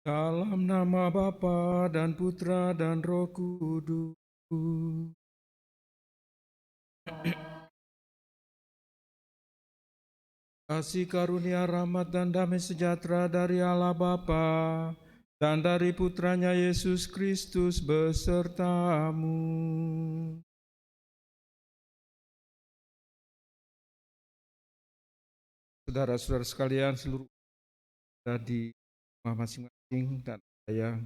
Dalam nama Bapa dan Putra dan Roh Kudus. Kasih karunia rahmat dan damai sejahtera dari Allah Bapa dan dari Putranya Yesus Kristus besertamu. Saudara-saudara sekalian, seluruh ada di rumah masing-masing dan ada yang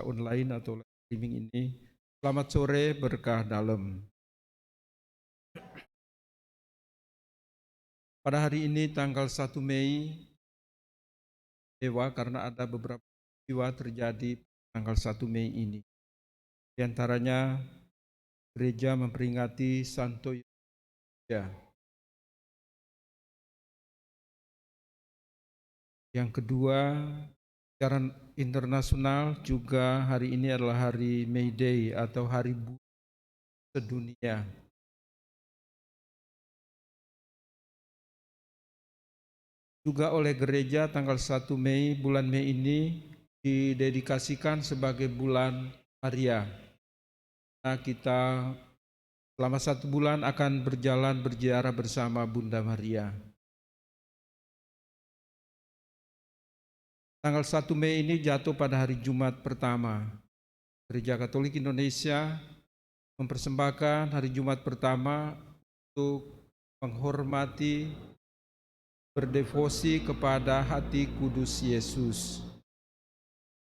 online atau streaming ini. Selamat sore, berkah dalam. Pada hari ini tanggal 1 Mei, karena ada beberapa peristiwa terjadi tanggal 1 Mei ini. Di antaranya gereja memperingati Santo Yuda. Yang kedua, secara internasional juga hari ini adalah hari May Day atau Hari Buruh Sedunia. Juga oleh gereja tanggal 1 Mei, bulan Mei ini didedikasikan sebagai bulan Maria. Nah, kita selama 1 bulan akan berjalan berziarah bersama Bunda Maria. Tanggal 1 Mei ini jatuh pada hari Jumat pertama. Gereja Katolik Indonesia mempersembahkan hari Jumat pertama untuk menghormati, berdevosi kepada hati kudus Yesus.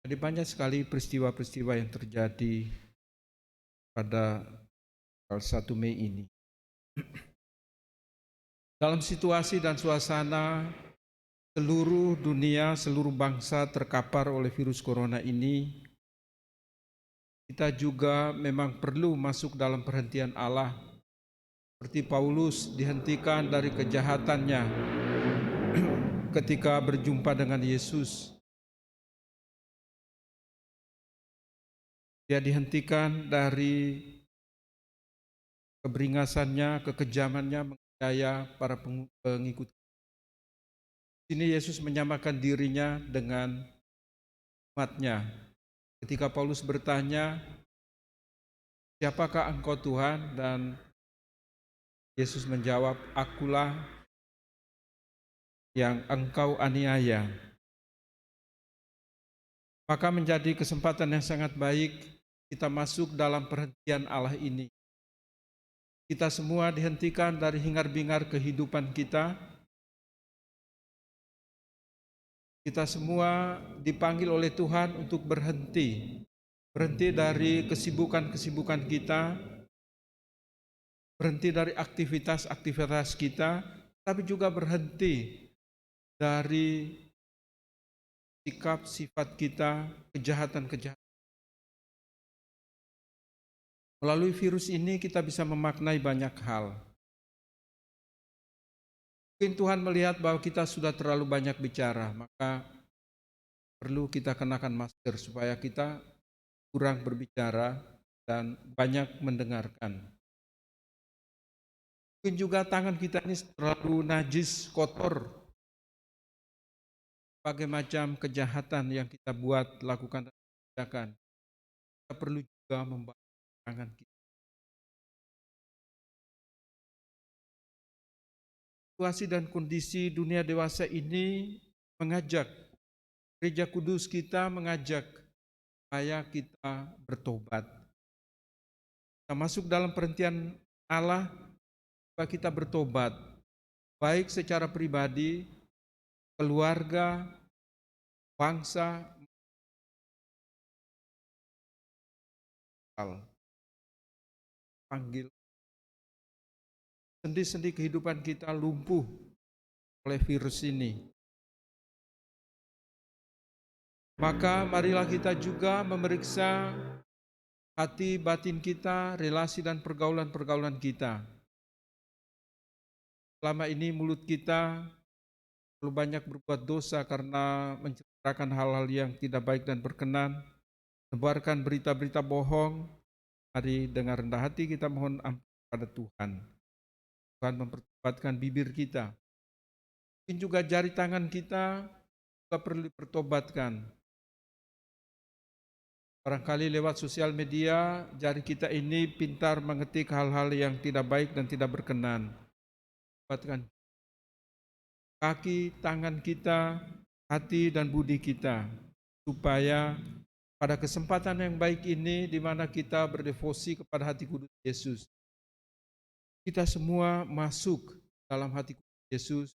Jadi banyak sekali peristiwa-peristiwa yang terjadi pada tanggal 1 Mei ini. Dalam situasi dan suasana seluruh dunia, seluruh bangsa terkapar oleh virus corona ini, kita juga memang perlu masuk dalam perhentian Allah. Seperti Paulus dihentikan dari kejahatannya ketika berjumpa dengan Yesus. Dia dihentikan dari keberingasannya, kekejamannya menganiaya para pengikut. Di sini Yesus menyamakan dirinya dengan umatnya. Ketika Paulus bertanya, "Siapakah engkau Tuhan?" dan Yesus menjawab, "Akulah yang engkau aniaya." Maka menjadi kesempatan yang sangat baik kita masuk dalam perhentian Allah ini. Kita semua dihentikan dari hingar-bingar kehidupan kita. Kita semua dipanggil oleh Tuhan untuk berhenti. Berhenti dari kesibukan-kesibukan kita, berhenti dari aktivitas-aktivitas kita, tapi juga berhenti dari sikap, sifat kita, kejahatan-kejahatan. Melalui virus ini kita bisa memaknai banyak hal. Mungkin Tuhan melihat bahwa kita sudah terlalu banyak bicara, maka perlu kita kenakan masker supaya kita kurang berbicara dan banyak mendengarkan. Mungkin juga tangan kita ini terlalu najis, kotor. Berbagai macam kejahatan yang kita buat, lakukan dan kerjakan. Kita perlu juga membawa tangan kita. Situasi dan kondisi dunia dewasa ini mengajak, Gereja Kudus kita mengajak supaya kita bertobat. Kita masuk dalam perhentian Allah supaya kita bertobat, baik secara pribadi, keluarga, bangsa, panggil. Sendi-sendi kehidupan kita lumpuh oleh virus ini. Maka marilah kita juga memeriksa hati batin kita, relasi dan pergaulan-pergaulan kita. Selama ini mulut kita terlalu banyak berbuat dosa karena menceritakan hal-hal yang tidak baik dan berkenan, menebarkan berita-berita bohong. Mari dengan rendah hati kita mohon ampun pada Tuhan. Tuhan mempertobatkan bibir kita. Mungkin juga jari tangan kita juga perlu dipertobatkan. Barangkali lewat sosial media, jari kita ini pintar mengetik hal-hal yang tidak baik dan tidak berkenan. Tobatkan kaki, tangan kita, hati dan budi kita, supaya pada kesempatan yang baik ini, di mana kita berdevosi kepada hati kudus Yesus, kita semua masuk dalam hati kudus Yesus,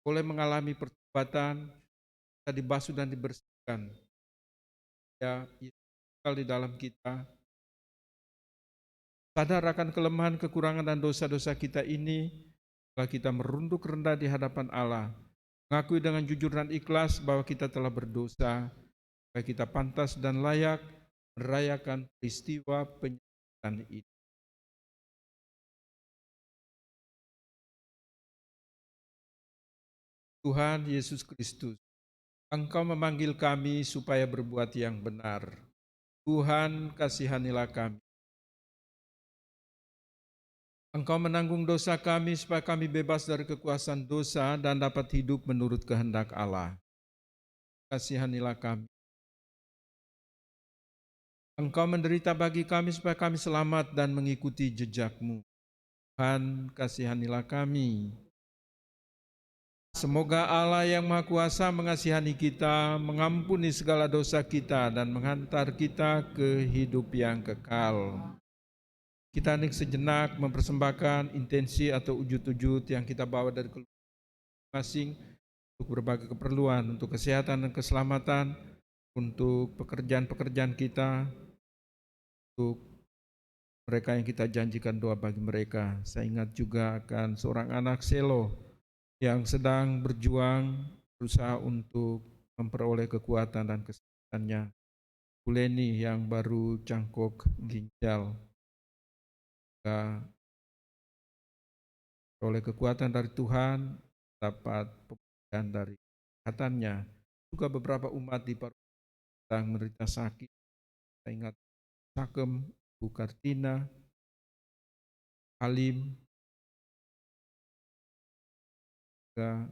boleh mengalami pertobatan, kita dibasuh dan dibersihkan. Ya, Yesus tinggal di dalam kita. Sadar akan kelemahan, kekurangan dan dosa-dosa kita ini, maka kita merunduk rendah di hadapan Allah, mengakui dengan jujur dan ikhlas bahwa kita telah berdosa, supaya kita pantas dan layak merayakan peristiwa penyembahan ini. Tuhan Yesus Kristus, Engkau memanggil kami supaya berbuat yang benar. Tuhan, kasihanilah kami. Engkau menanggung dosa kami supaya kami bebas dari kekuasaan dosa dan dapat hidup menurut kehendak Allah. Kasihanilah kami. Engkau menderita bagi kami supaya kami selamat dan mengikuti jejak-Mu. Tuhan, kasihanilah kami. Semoga Allah yang Maha Kuasa mengasihani kita, mengampuni segala dosa kita, dan menghantar kita ke hidup yang kekal. Kita hening sejenak mempersembahkan intensi atau wujud-wujud yang kita bawa dari keluarga masing untuk berbagai keperluan, untuk kesehatan dan keselamatan, untuk pekerjaan-pekerjaan kita, untuk mereka yang kita janjikan doa bagi mereka. Saya ingat juga akan seorang anak Selo yang sedang berjuang berusaha untuk memperoleh kekuatan dan kesehatannya. Buleni yang baru cangkok ginjal, oleh kekuatan dari Tuhan dapat pemulihan dari kesehatannya. Juga beberapa umat di Paru sedang menderita sakit. Saya ingat Sakem, Bu Kartina, Halim, juga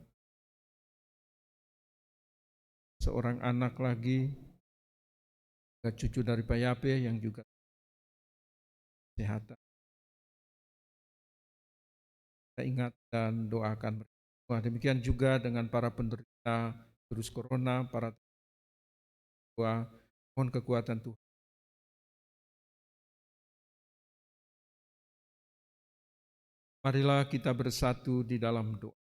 seorang anak lagi, cucu dari Pak Yape yang juga kesehatan. Kita ingat dan doakan mereka. Demikian juga dengan para penderita virus corona, para tua, mohon kekuatan Tuhan. Marilah kita bersatu di dalam doa.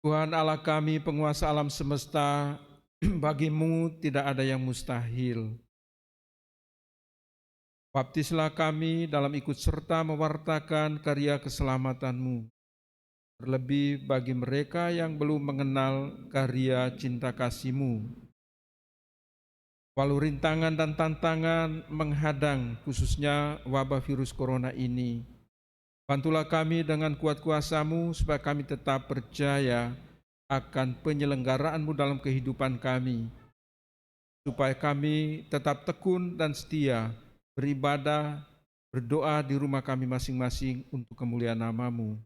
Tuhan Allah kami, penguasa alam semesta, bagimu tidak ada yang mustahil. Baptislah kami dalam ikut serta mewartakan karya keselamatan-Mu. Terlebih bagi mereka yang belum mengenal karya cinta kasih-Mu. Walau rintangan dan tantangan menghadang khususnya wabah virus corona ini, bantulah kami dengan kuat kuasa-Mu supaya kami tetap percaya akan penyelenggaraan-Mu dalam kehidupan kami, supaya kami tetap tekun dan setia beribadah, berdoa di rumah kami masing-masing untuk kemuliaan nama-Mu.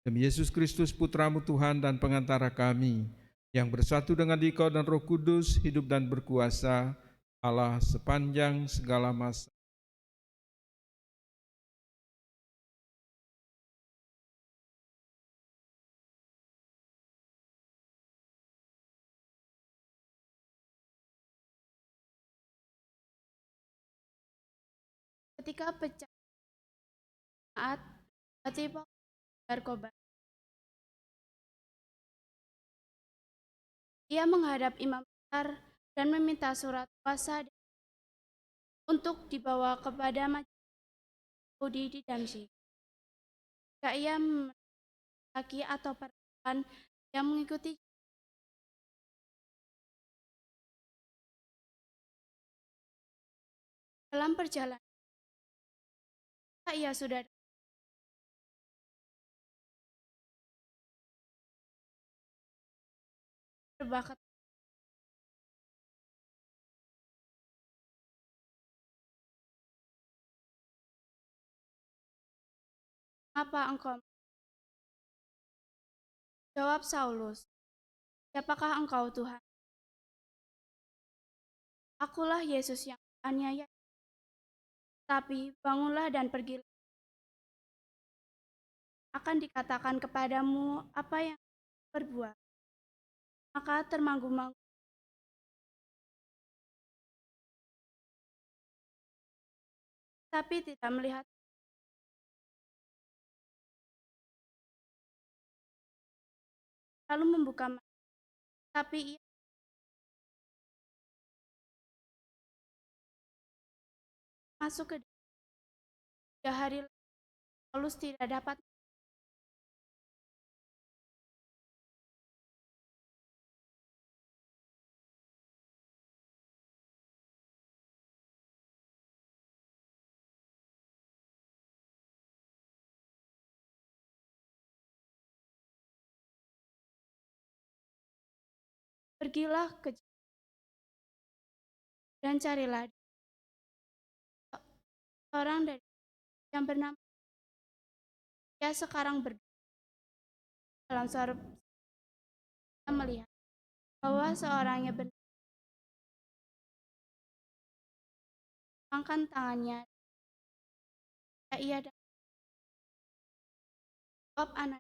Demi Yesus Kristus, Putra-Mu Tuhan dan pengantara kami, yang bersatu dengan Dikau dan Roh Kudus, hidup dan berkuasa, Allah sepanjang segala masa. Ketika pecah saat tiba narkoba, ia menghadap imam besar dan meminta surat kuasa untuk dibawa kepada majelis Yahudi di Damsyik. Jika ia laki atau perempuan yang mengikuti dalam perjalanan, ia sudah berbakat. Apa engkau Jawab Saulus, "Siapakah engkau, Tuhan?" "Akulah Yesus yang aniaya. Tapi bangunlah dan pergilah. Akan dikatakan kepadamu apa yang berbuat." Maka termanggu-manggu, tapi tidak melihat. Lalu membuka mata, tapi ia masuk ke 3 hari. Paulus tidak dapat. Pergilah ke dan carilah orang dari yang bernama. Dia sekarang berdua dalam suara melihat bahwa seorangnya bentangkan tangannya. Ia dapat jawab anak.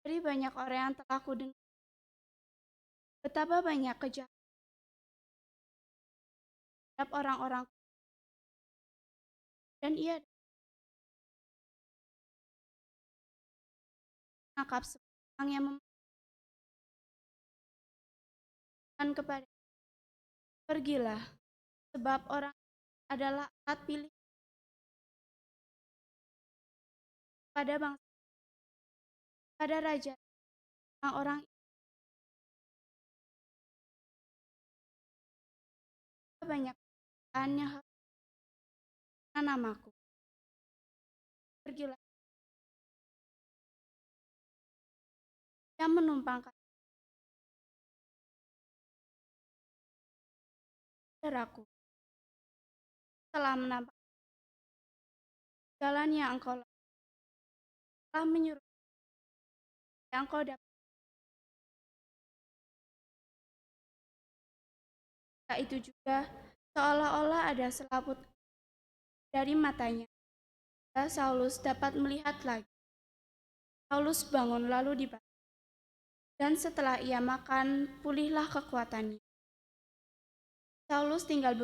Dari banyak orang yang telah kudengar betapa banyak kejahatan terhadap orang-orang, dan ia menangkap seorang yang memohon kepada. Pergilah, sebab orang adalah alat pilih pada bangsa, pada raja. Orang-orang itu banyak yang harus namaku. Pergilah, yang menumpangkan darahku telah menambah jalan yang engkau telah menyuruh yang engkau dapat. Itu juga seolah-olah ada selaput dari matanya. Saulus dapat melihat lagi. Saulus bangun lalu dibangun, dan setelah ia makan, pulihlah kekuatannya. Saulus tinggal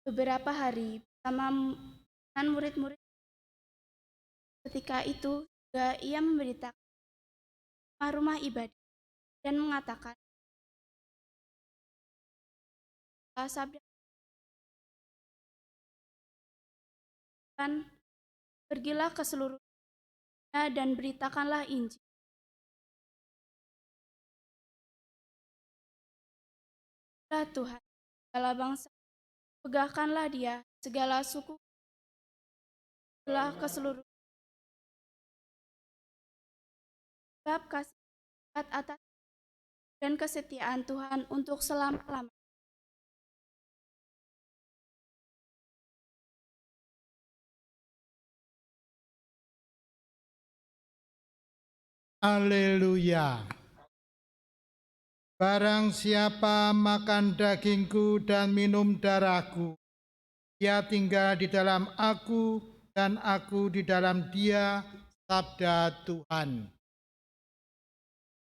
beberapa hari bersama dengan murid-murid. Ketika itu juga ia memberitakan rumah ibadah dan mengatakan sabda, "Pergilah ke seluruh dunia dan beritakanlah Injil. Tuhan segala bangsa, pegahkanlah Dia segala suku, ke seluruh bab kasih atas dan kesetiaan Tuhan untuk selama-lamanya." Haleluya. Barang siapa makan dagingku dan minum darahku, ia tinggal di dalam aku dan aku di dalam dia, sabda Tuhan.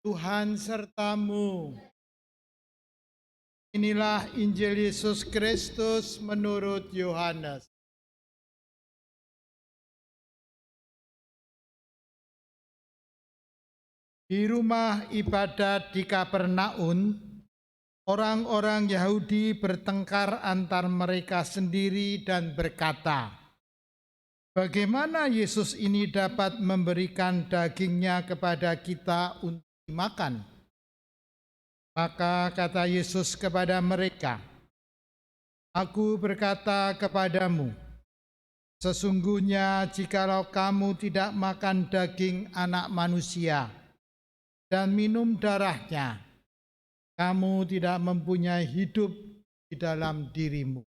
Tuhan sertamu. Inilah Injil Yesus Kristus menurut Yohanes. Di rumah ibadat di Kapernaum, orang-orang Yahudi bertengkar antar mereka sendiri dan berkata, "Bagaimana Yesus ini dapat memberikan dagingnya kepada kita untuk dimakan?" Maka kata Yesus kepada mereka, "Aku berkata kepadamu, sesungguhnya jikalau kamu tidak makan daging Anak Manusia dan minum darahnya, kamu tidak mempunyai hidup di dalam dirimu.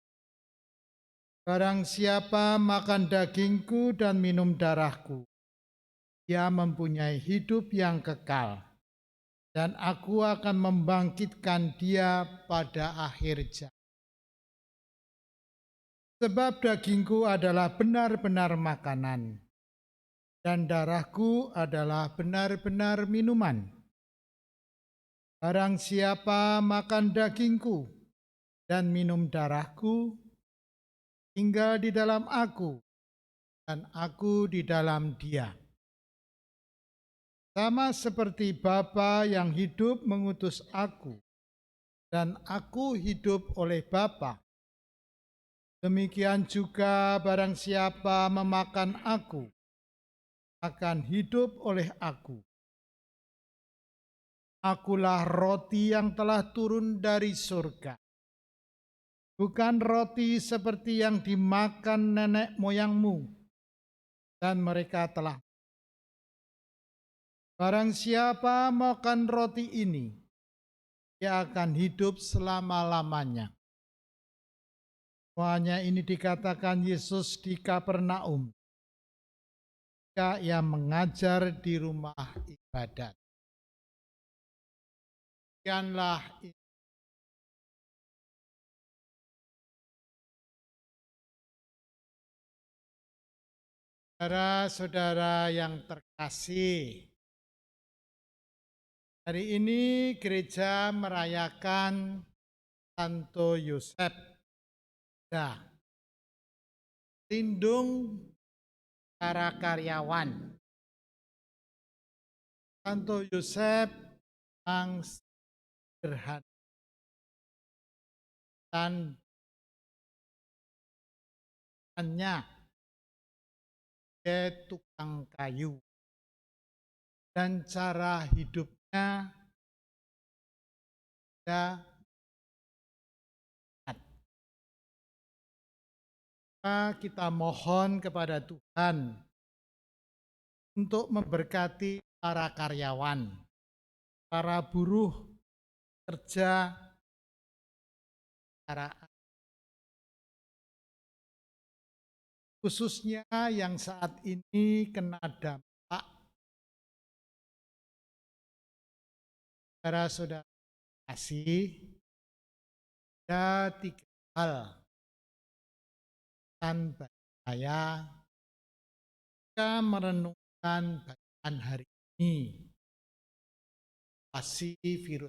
Barang siapa makan dagingku dan minum darahku, Ia mempunyai hidup yang kekal, dan aku akan membangkitkan dia pada akhir zaman. Sebab dagingku adalah benar-benar makanan, dan darahku adalah benar-benar minuman. Barang siapa makan dagingku dan minum darahku, tinggal di dalam aku, dan aku di dalam dia. Sama seperti Bapa yang hidup mengutus aku, dan aku hidup oleh Bapa, demikian juga barang siapa memakan aku, akan hidup oleh aku. Akulah roti yang telah turun dari surga. Bukan roti seperti yang dimakan nenek moyangmu, dan mereka telah. Barang siapa makan roti ini, ia akan hidup selama-lamanya. Semuanya ini dikatakan Yesus di Kapernaum, ketika ia mengajar di rumah ibadat. Demikianlah saudara-saudara yang terkasih. Hari ini gereja merayakan Santo Yosef, lindung para karyawan. Santo Yosef yang sederhana dan hanya tukang kayu, dan cara hidupnya kita mohon kepada Tuhan untuk memberkati para karyawan, para buruh kerja, khususnya yang saat ini kena dampak. Saudara-saudara kasih, ada 3 hal dan saya merenungkan bacaan hari ini, pasti virus.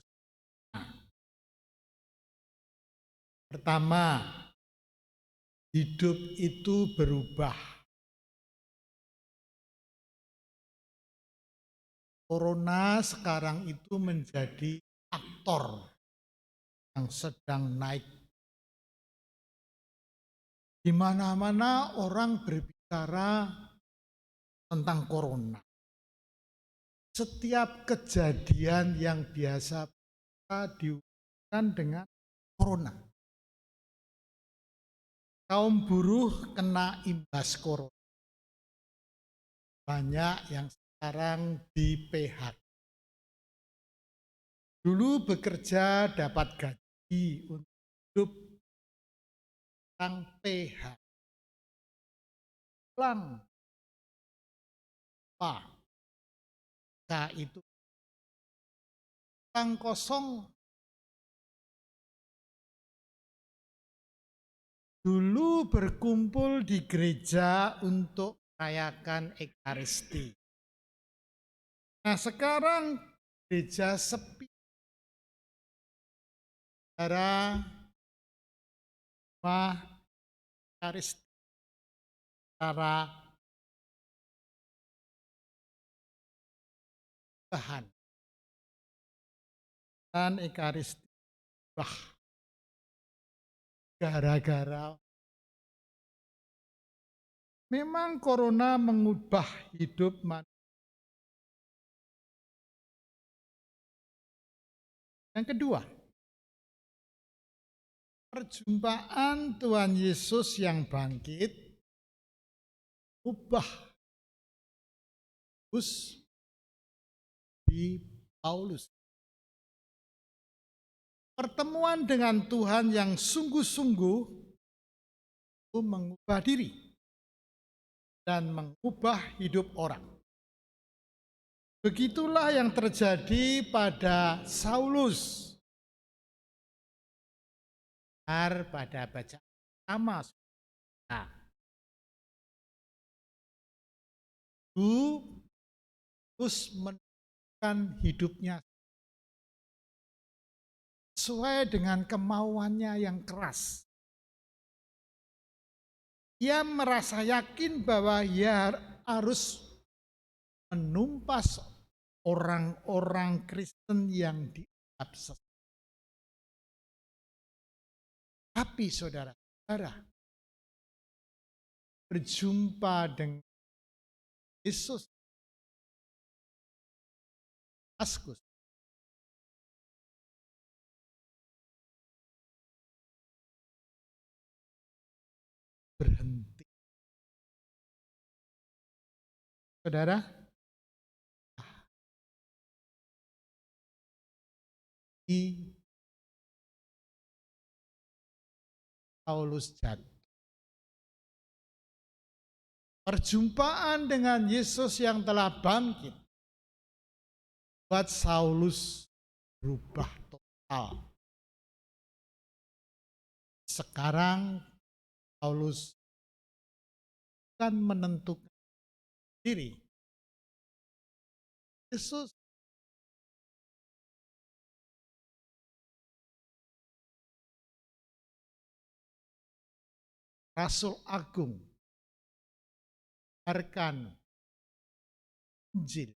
Pertama, hidup itu berubah. Corona sekarang itu menjadi aktor yang sedang naik. Di mana-mana orang berbicara tentang corona. Setiap kejadian yang biasa kita dihubungkan dengan corona. Kaum buruh kena imbas corona. Banyak yang sekarang di PHK. Dulu bekerja dapat gaji untuk hidup, sekarang PHK. Pulang. Itu orang kosong. Dulu berkumpul di gereja untuk merayakan Ekaristi. Nah, sekarang gereja sepi. Saudara, rumah Ekaristi secara bahan dan Ekaristi gara-gara memang corona mengubah hidup manusia. Yang kedua, perjumpaan Tuhan Yesus yang bangkit ubah di Paulus. Pertemuan dengan Tuhan yang sungguh-sungguh itu mengubah diri dan mengubah hidup orang. Begitulah yang terjadi pada Saulus. Pada bacaan pertama, nah, terus menentukan hidupnya sesuai dengan kemauannya yang keras. Ia merasa yakin bahwa ia harus menumpas orang-orang Kristen yang dianggap sesat. Tapi saudara-saudara, berjumpa dengan Yesus Damaskus, berhenti. Saudara, di Paulus jatuh. Perjumpaan dengan Yesus yang telah bangkit buat Saulus berubah total. Sekarang Paulus kan menentukan diri. Yesus Rasul Agung menyebarkan Injil,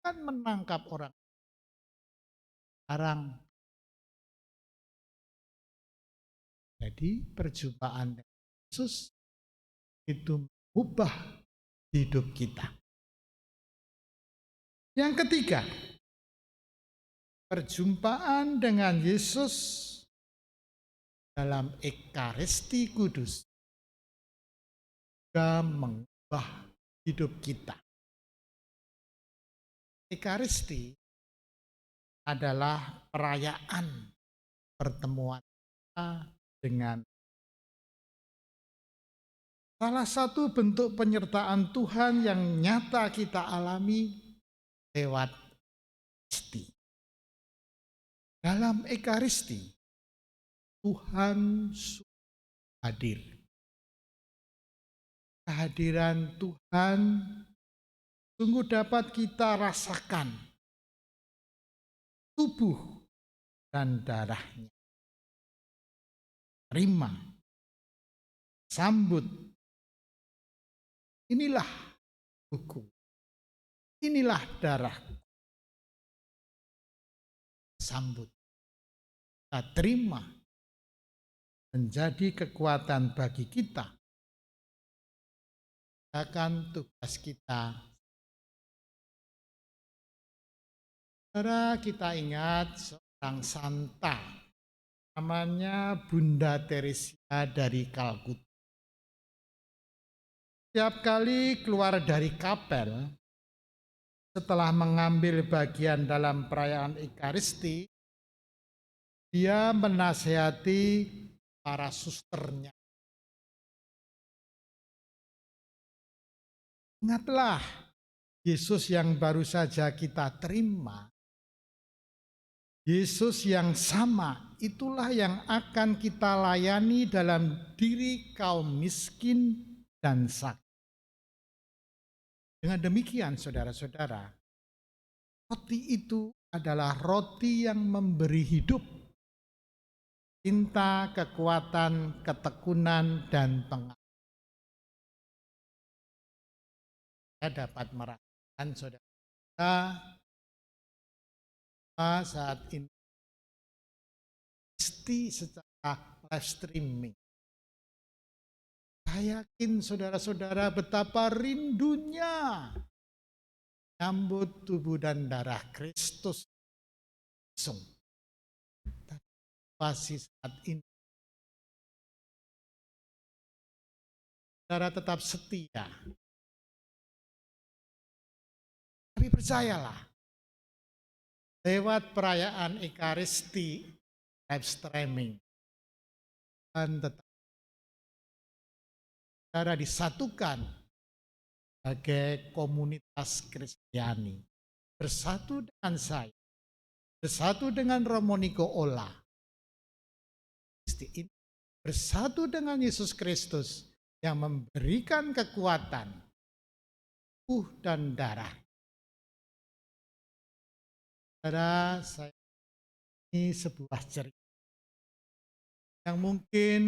kan menangkap orang. Sekarang jadi perjumpaan dengan Yesus itu mengubah hidup kita. Yang ketiga, perjumpaan dengan Yesus dalam Ekaristi Kudus juga mengubah hidup kita. Ekaristi adalah perayaan pertemuan kita dengan salah satu bentuk penyertaan Tuhan yang nyata kita alami lewat Ekaristi. Dalam Ekaristi, Tuhan hadir. Kehadiran Tuhan sungguh dapat kita rasakan. Tubuh dan darahnya. Terima, sambut. Inilah tubuhku, inilah darahku. Sambut, kita terima, menjadi kekuatan bagi kita. Akan tugas kita. Saudara, kita ingat seorang santa, namanya Bunda Teresia dari Kalkuta. Setiap kali keluar dari kapel, setelah mengambil bagian dalam perayaan Ekaristi, dia menasihati para susternya. Ingatlah, Yesus yang baru saja kita terima, Yesus yang sama, itulah yang akan kita layani dalam diri kaum miskin dan sakit. Dengan demikian, saudara-saudara, roti itu adalah roti yang memberi hidup, cinta, kekuatan, ketekunan, dan pengalaman. Saya dapat merasakan saudara saat ini secara live streaming. Saya yakin saudara-saudara betapa rindunya menyambut tubuh dan darah Kristus langsung. Pasti saat ini saudara tetap setia. Tapi percayalah, lewat perayaan Ekaristi live streaming, dan tetap saudara disatukan sebagai komunitas Kristiani. bersatu dengan saya, bersatu dengan Romoniko Ola, bersatu dengan Yesus Kristus yang memberikan kekuatan tubuh dan darah. Saudara, saya ini sebuah cerita yang mungkin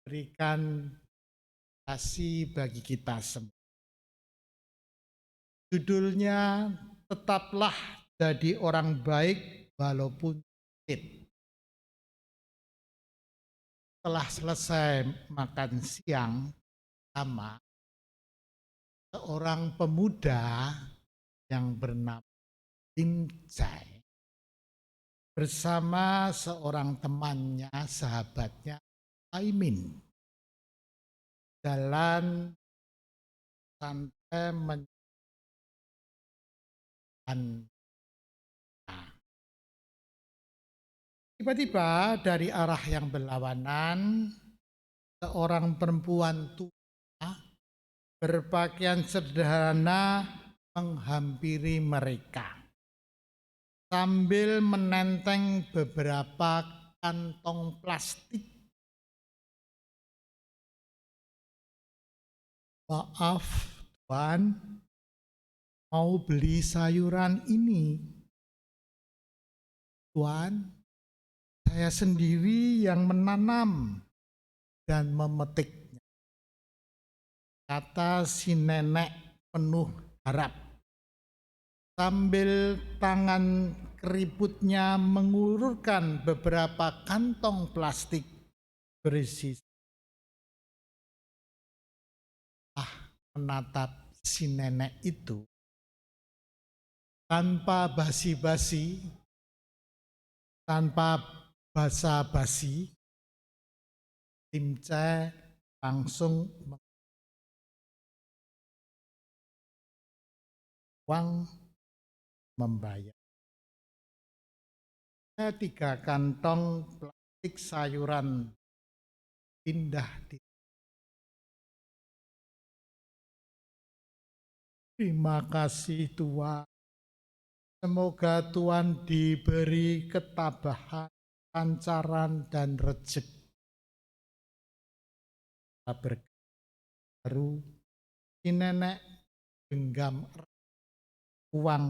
berikan kasih bagi kita semua. Judulnya, tetaplah jadi orang baik walaupun sulit. Setelah selesai makan siang sama seorang pemuda yang bernama Limcai bersama seorang temannya, sahabatnya, Aimin, jalan sampai tiba-tiba dari arah yang berlawanan, seorang perempuan tua berpakaian sederhana menghampiri mereka sambil menenteng beberapa kantong plastik. Maaf, Tuan, mau beli sayuran ini. Tuan, saya sendiri yang menanam dan memetiknya, kata si nenek penuh harap, sambil tangan keriputnya mengulurkan beberapa kantong plastik berisi. Menatap si nenek itu tanpa basa-basi, tanpa basa-basi, Limcai langsung uang membayar. 3 kantong plastik sayuran pindah di. Terima kasih Tuhan. Semoga Tuhan diberi ketabahan, lancaran, dan rezeki. Baru si nenek genggam uang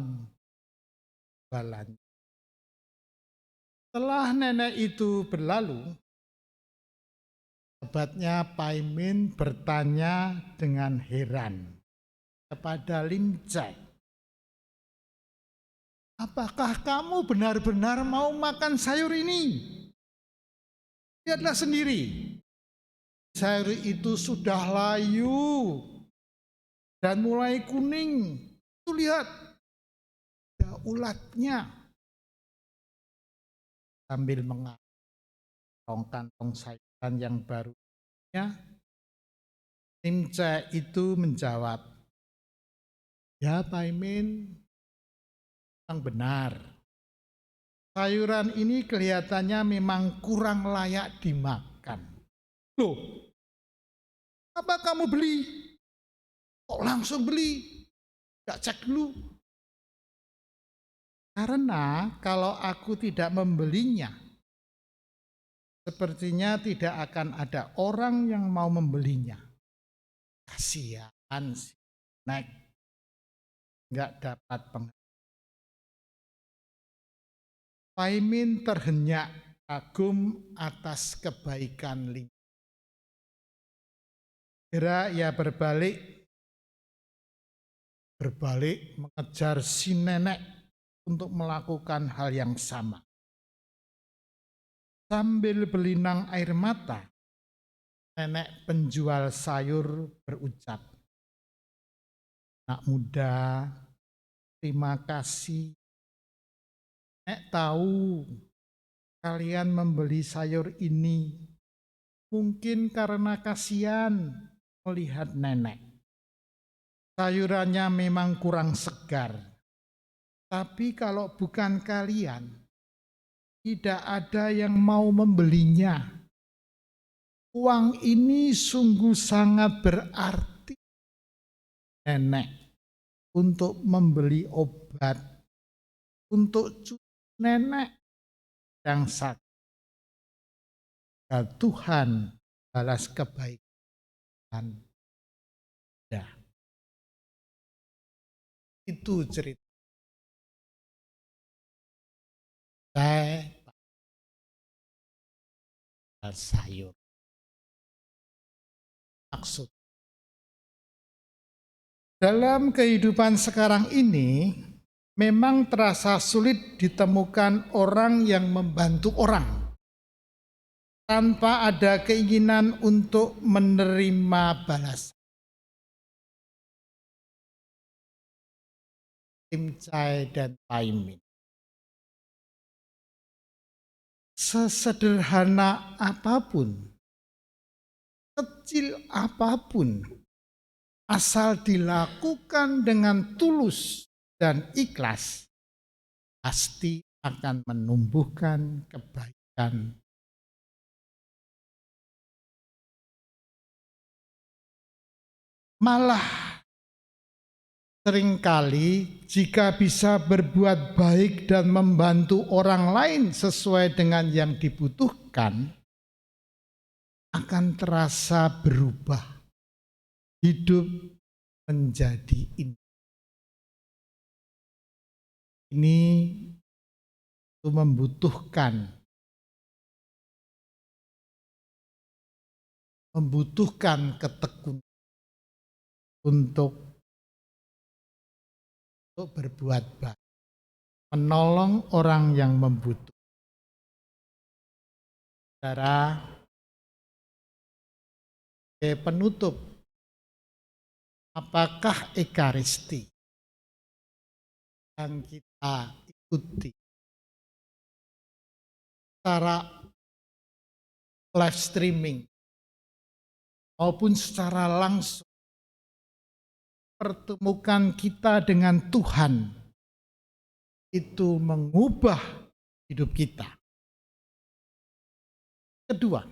belanja. Setelah nenek itu berlalu, sahabatnya Paimin bertanya dengan heran kepada Limcai, apakah kamu benar-benar mau makan sayur ini? Lihatlah sendiri, sayur itu sudah layu dan mulai kuning. Tuh lihat, ada ulatnya. Sambil mengambil kantong sayuran yang barunya, Limcai itu menjawab, ya Paimin, yang benar. Sayuran ini kelihatannya memang kurang layak dimakan. Loh, apa kamu beli? Kok langsung beli? Gak cek dulu. Karena kalau aku tidak membelinya, sepertinya tidak akan ada orang yang mau membelinya. Kasihan si nek, nggak dapat pengaruh. Paimin terhenyak kagum atas kebaikan Limcai. Segera ia berbalik mengejar si nenek untuk melakukan hal yang sama. Sambil berlinang air mata, nenek penjual sayur berucap, "Anak muda, terima kasih. Nenek tahu kalian membeli sayur ini mungkin karena kasihan melihat nenek. Sayurannya memang kurang segar. Tapi kalau bukan kalian, tidak ada yang mau membelinya. Uang ini sungguh sangat berarti nenek untuk membeli obat obat untuk cucu nenek yang sakit. Dan Tuhan balas kebaikan. Ya, itu cerita sayur. Maksud dalam kehidupan sekarang ini memang terasa sulit ditemukan orang yang membantu orang tanpa ada keinginan untuk menerima balasan. Imcai dan Taimin. Sesederhana apapun, kecil apapun, asal dilakukan dengan tulus dan ikhlas, pasti akan menumbuhkan kebaikan. Malah seringkali jika bisa berbuat baik dan membantu orang lain sesuai dengan yang dibutuhkan, akan terasa berubah. Hidup menjadi indah. Ini itu membutuhkan ketekunan untuk berbuat baik, menolong orang yang membutuhkan. Saudara, sebagai penutup, apakah Ekaristi yang kita ikuti secara live streaming maupun secara langsung pertemukan kita dengan Tuhan itu mengubah hidup kita? Kedua,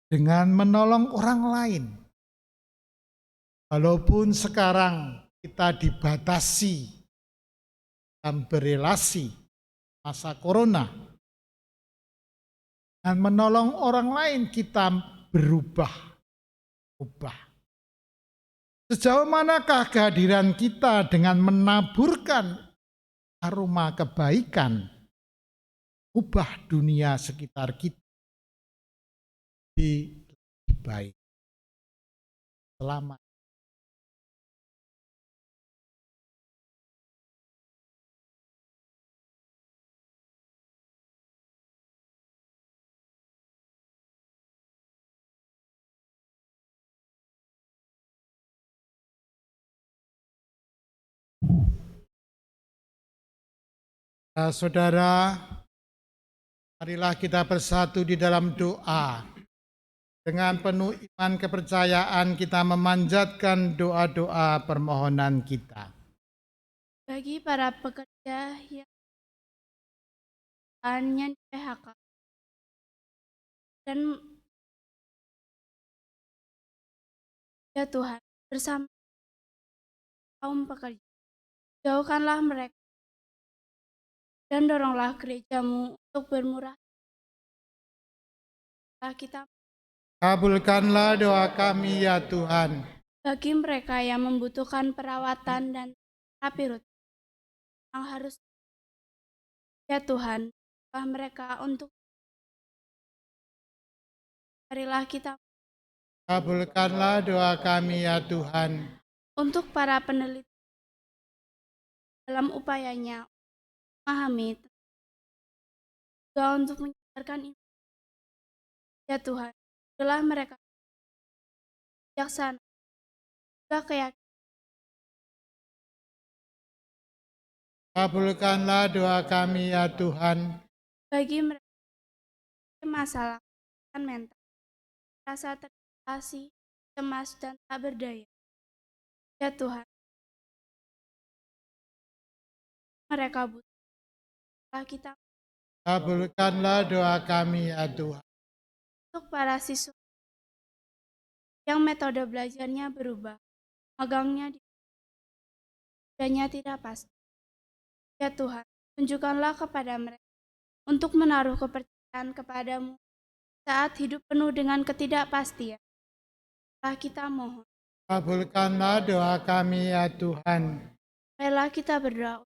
dengan menolong orang lain. Walaupun sekarang kita dibatasi dalam berelasi masa corona, dan menolong orang lain kita berubah. Sejauh manakah kehadiran kita dengan menaburkan aroma kebaikan, ubah dunia sekitar kita lebih baik. Selamat. Saudara, marilah kita bersatu di dalam doa. Dengan penuh iman kepercayaan kita memanjatkan doa-doa permohonan kita. Bagi para pekerja yang di PHK dan ya Tuhan, bersama kaum pekerja, jauhkanlah mereka dan doronglah gereja-Mu untuk bermurah. Kita Kabulkanlah doa kami ya Tuhan. bagi mereka yang membutuhkan perawatan dan terapi rutin yang harus ya Tuhan, mereka untuk marilah kita. Kabulkanlah doa kami ya Tuhan. Untuk para peneliti dalam upayanya memahami juga untuk menyebarkan ya Tuhan, itulah mereka bijaksana juga keyakinan. Kabulkanlah doa kami ya Tuhan. Bagi mereka masalah mental, rasa terisolasi, cemas dan tak berdaya, ya Tuhan, mereka butuh kita. Kabulkanlah doa kami ya Tuhan. Untuk para siswa yang metode belajarnya berubah, magangnya adanya tidak pasti. Ya Tuhan, tunjukkanlah kepada mereka untuk menaruh kepercayaan kepadamu saat hidup penuh dengan ketidakpastian. Marilah kita mohon. Kabulkanlah doa kami ya Tuhan. Marilah kita berdoa,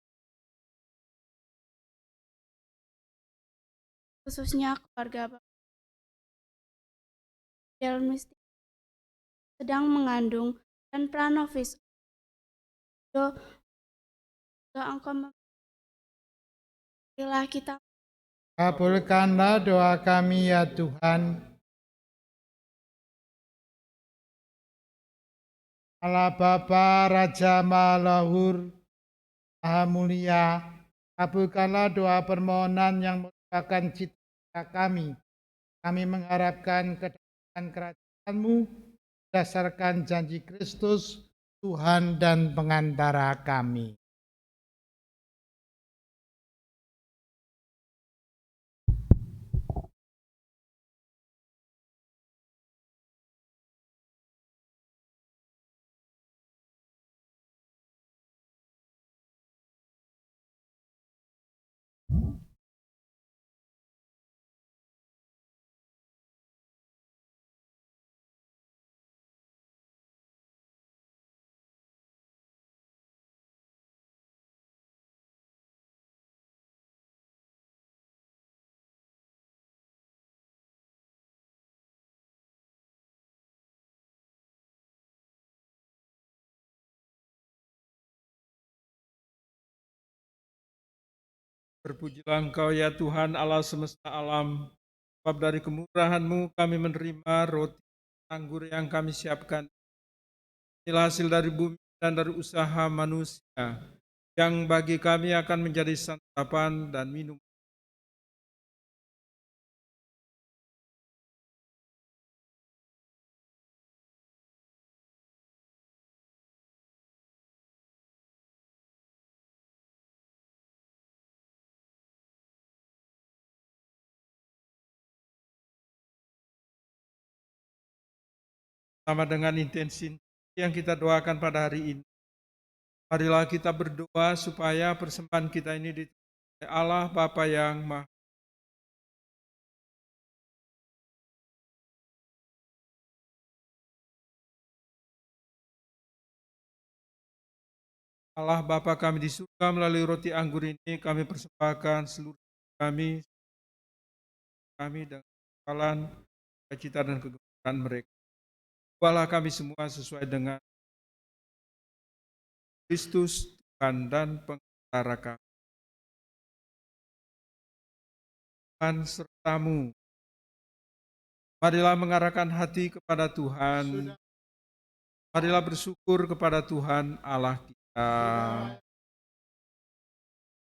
khususnya keluarga Bapak Delmistik sedang mengandung dan Pranovis juga engkau marilah kita. Kabulkanlah doa kami ya Tuhan. Allah Bapa, Raja Malahur, Maha Mulia, kabulkanlah doa permohonan yang merupakan cita-cita kami. Kami mengharapkan kedatangan kerajaan-Mu berdasarkan janji Kristus, Tuhan dan pengantara kami. Terpujilah Engkau ya Tuhan Allah semesta alam, sebab dari kemurahan-Mu kami menerima roti anggur yang kami siapkan. Inilah hasil dari bumi dan dari usaha manusia, yang bagi kami akan menjadi santapan dan minum. Sama dengan intensi yang kita doakan pada hari ini, marilah kita berdoa supaya persembahan kita ini diterima oleh Allah Bapa yang Maha. Allah Bapa kami di surga, melalui roti anggur ini kami persembahkan seluruh kami dengan kesalahan, cita dan kegembiraan mereka. Ubahlah kami semua sesuai dengan Kristus Tuhan dan pengantara kami. Tuhan sertamu. Marilah mengarahkan hati kepada Tuhan. Marilah bersyukur kepada Tuhan Allah kita.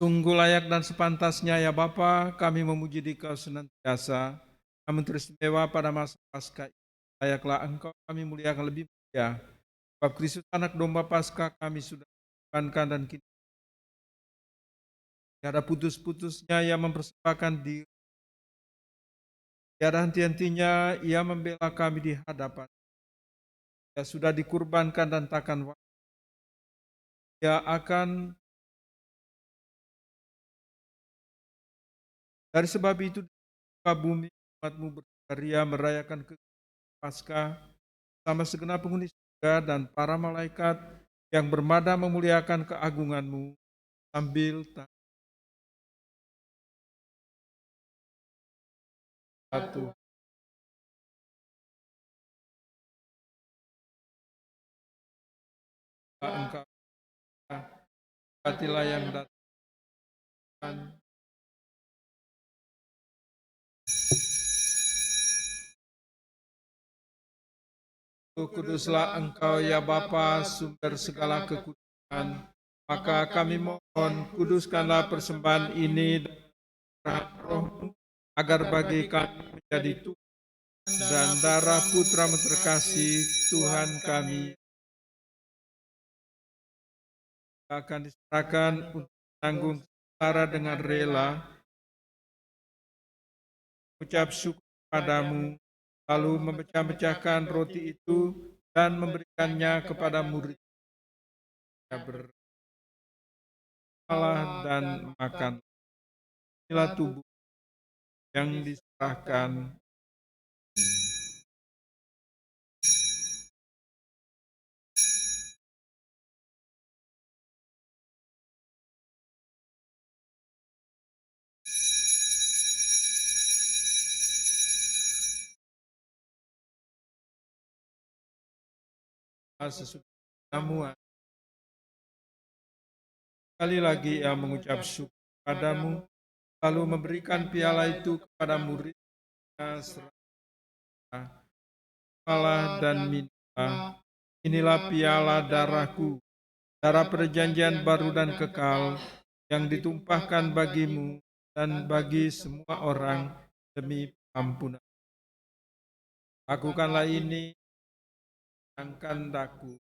Sungguh layak dan sepantasnya ya Bapa, kami memuji Dikau senantiasa. Namun teristimewa pada masa Paskah ini, layaklah Engkau kami muliakan lebih mulia. Sebab Kristus anak domba Paskah kami sudah korbankan dan kini tiada putus-putusnya ia mempersembahkan diri. Tiada henti-hentinya ia membela kami di hadapan. Ia sudah dikurbankan dan takkan ia akan. Dari sebab itu di bumi umat-Mu berkarya merayakan Paskah sama segenap penghuni surga dan para malaikat yang bermada memuliakan keagungan-Mu sambil satu. Engkau hatilah yang datang. Kuduslah Engkau ya Bapa, sumber segala kekudusan. Maka kami mohon, kuduskanlah persembahan ini dan roh, agar bagi kami menjadi tubuh dan darah Putra-Mu terkasih, Tuhan kami, akan diserahkan untuk menanggung secara dengan rela, ucap syukur padamu, lalu memecah-mecahkan roti itu dan memberikannya kepada murid-Nya. Allah dan makan. Inilah tubuh yang diserahkan. Sesudah jamuan, sekali lagi ia mengucap syukur padamu, lalu memberikan piala itu kepada muridnya, serta malah dan minumlah. Inilah piala darahku, darah perjanjian baru dan kekal, yang ditumpahkan bagimu dan bagi semua orang demi ampunan. Lakukanlah ini angkan daku.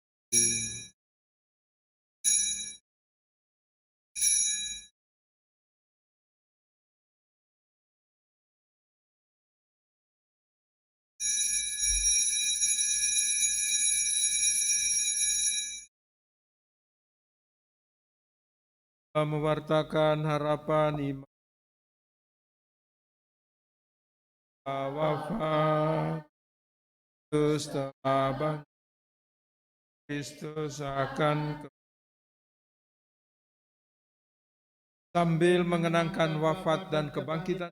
Mewartakan harapan iman wafat Kristus telah bangkit. Kristus akan sambil mengenangkan wafat dan kebangkitan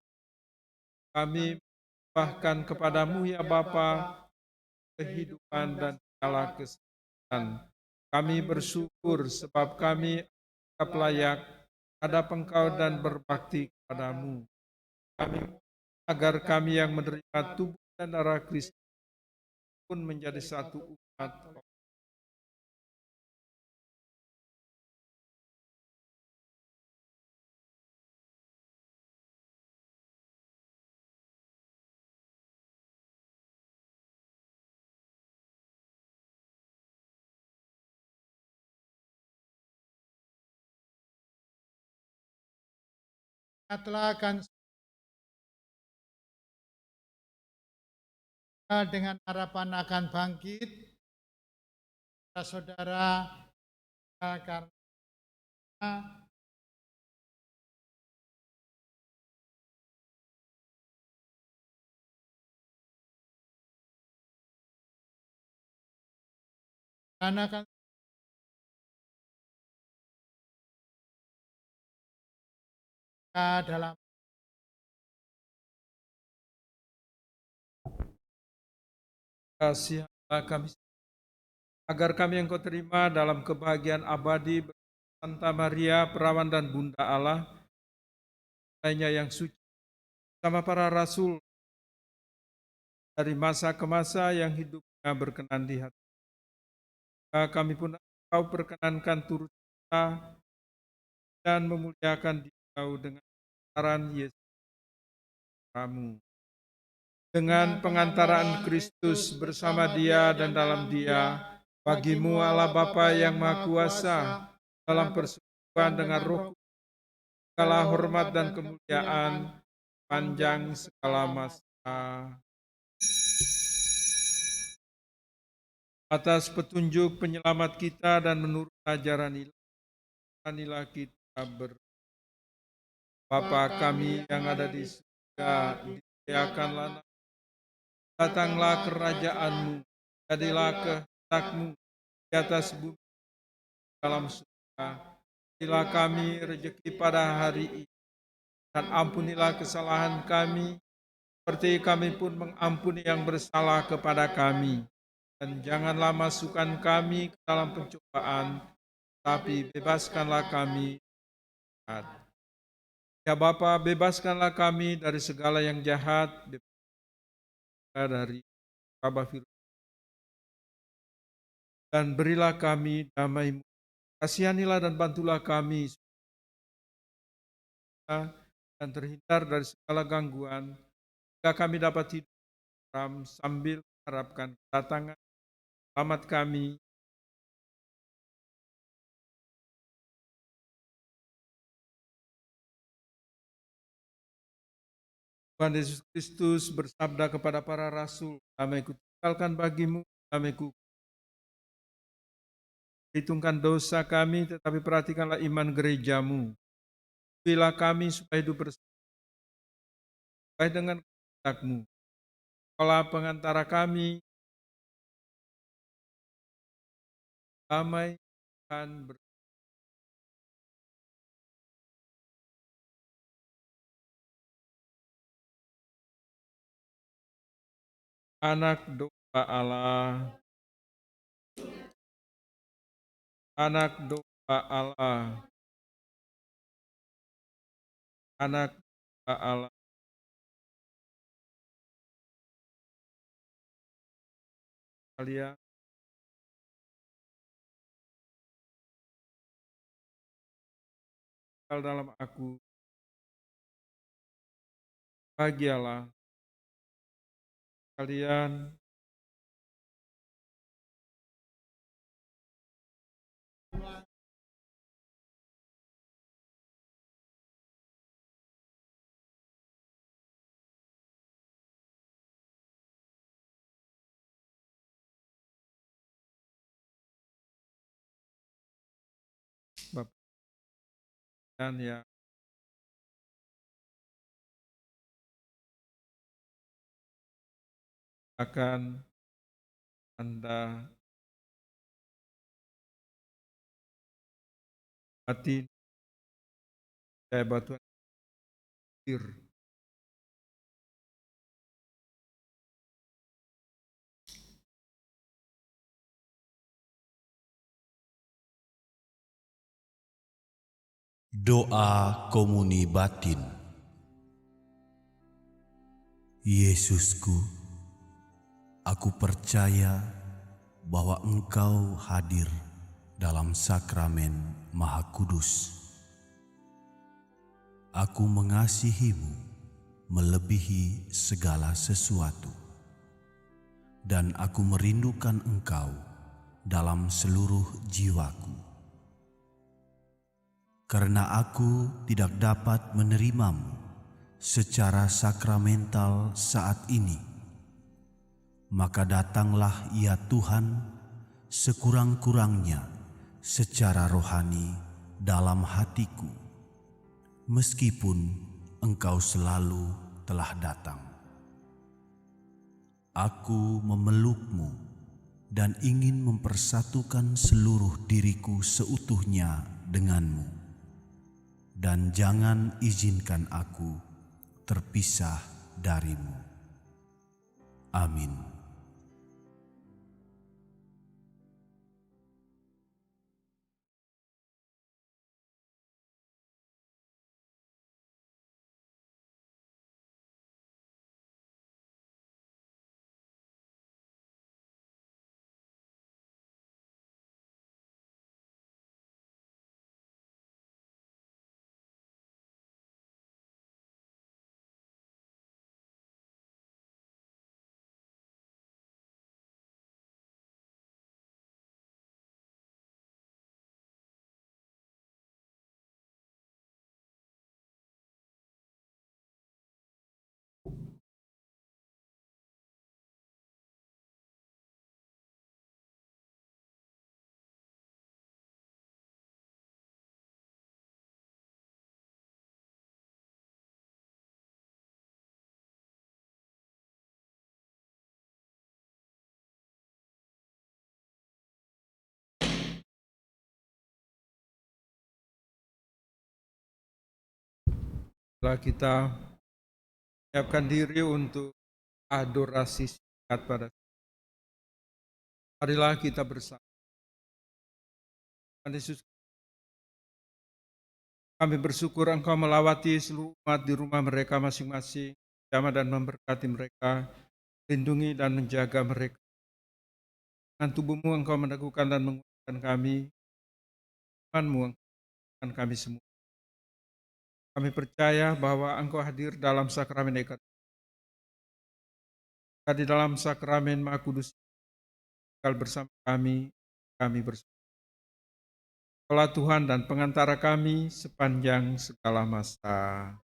kami bahkan kepadamu ya Bapa kehidupan dan segala kesehatan. Kami bersyukur sebab kami anggap layak hadap Engkau dan berbakti kepadamu. Kami agar kami yang menerima tubuh dan darah Kristus pun menjadi satu umat. Telah akan dengan harapan akan bangkit, saudara, karena akan dalam Kasih kami agar kami yang Kau terima dalam kebahagiaan abadi Santa Maria, Perawan dan Bunda Allah, lainnya yang suci, sama para rasul dari masa ke masa yang hidupnya berkenan di hati. Kami pun Kau perkenankan turut serta dan memuliakan Kau dengan pengantaran Yesus kamu. Dengan pengantaran Kristus bersama Dia dan dalam Dia, bagimu Allah Bapa yang Maha Kuasa, dalam persekutuan dengan Roh Kudus, segala hormat dan kemuliaan panjang segala masa. Atas petunjuk penyelamat kita dan menurut ajaran ilahi kita Bapa kami yang ada di surga, dimuliakanlah nama. Datanglah kerajaanmu, jadilah kehendakmu di atas bumi dalam surga. Berilah kami rezeki pada hari ini, dan ampunilah kesalahan kami, seperti kami pun mengampuni yang bersalah kepada kami. Dan janganlah masukkan kami ke dalam pencobaan, tapi bebaskanlah kami. Ya Bapa, bebaskanlah kami dari segala yang jahat, dari wabah virus, dan berilah kami damai-Mu. Kasihanilah dan bantulah kami dan terhindar dari segala gangguan, jika kami dapat hidup sambil mengharapkan kedatangan selamat kami. Tuhan Yesus Kristus bersabda kepada para rasul, damai-Ku tinggalkan bagimu, damai-Ku Perhitungkan dosa kami, tetapi perhatikanlah iman gerejamu. Pilih kami supaya hidup sesuai dengan kehendak-Mu. Kaulah pengantara kami, damai Tuhan anak domba Allah, anak domba Allah, anak domba Allah. Kalian tinggal dalam aku, bahagialah kalian Bapak dan yang akan Anda hati saya batuan akhir. Doa komuni batin. Yesusku, aku percaya bahwa Engkau hadir dalam sakramen Maha Kudus. Aku mengasihi-Mu melebihi segala sesuatu, dan aku merindukan Engkau dalam seluruh jiwaku. Karena aku tidak dapat menerimamu secara sakramental saat ini, maka datanglah ya Tuhan sekurang-kurangnya secara rohani dalam hatiku, meskipun Engkau selalu telah datang. Aku memelukmu dan ingin mempersatukan seluruh diriku seutuhnya denganmu, dan jangan izinkan aku terpisah darimu. Amin. Setelah kita siapkan diri untuk adorasi singkat pada marilah kita bersama. Tuhan Yesus, kami bersyukur Engkau melawati seluruh umat di rumah mereka masing-masing, jamah dan memberkati mereka, lindungi dan menjaga mereka. Dengan tubuh-Mu Engkau meneguhkan dan menguatkan kami, Tuhan-Mu menguatkan kami semua. Kami percaya bahwa Engkau hadir dalam sakramen Ekaristi. Di dalam sakramen Maha Kudus, tinggal bersama kami bersama. Kaulah Tuhan dan pengantara kami sepanjang segala masa.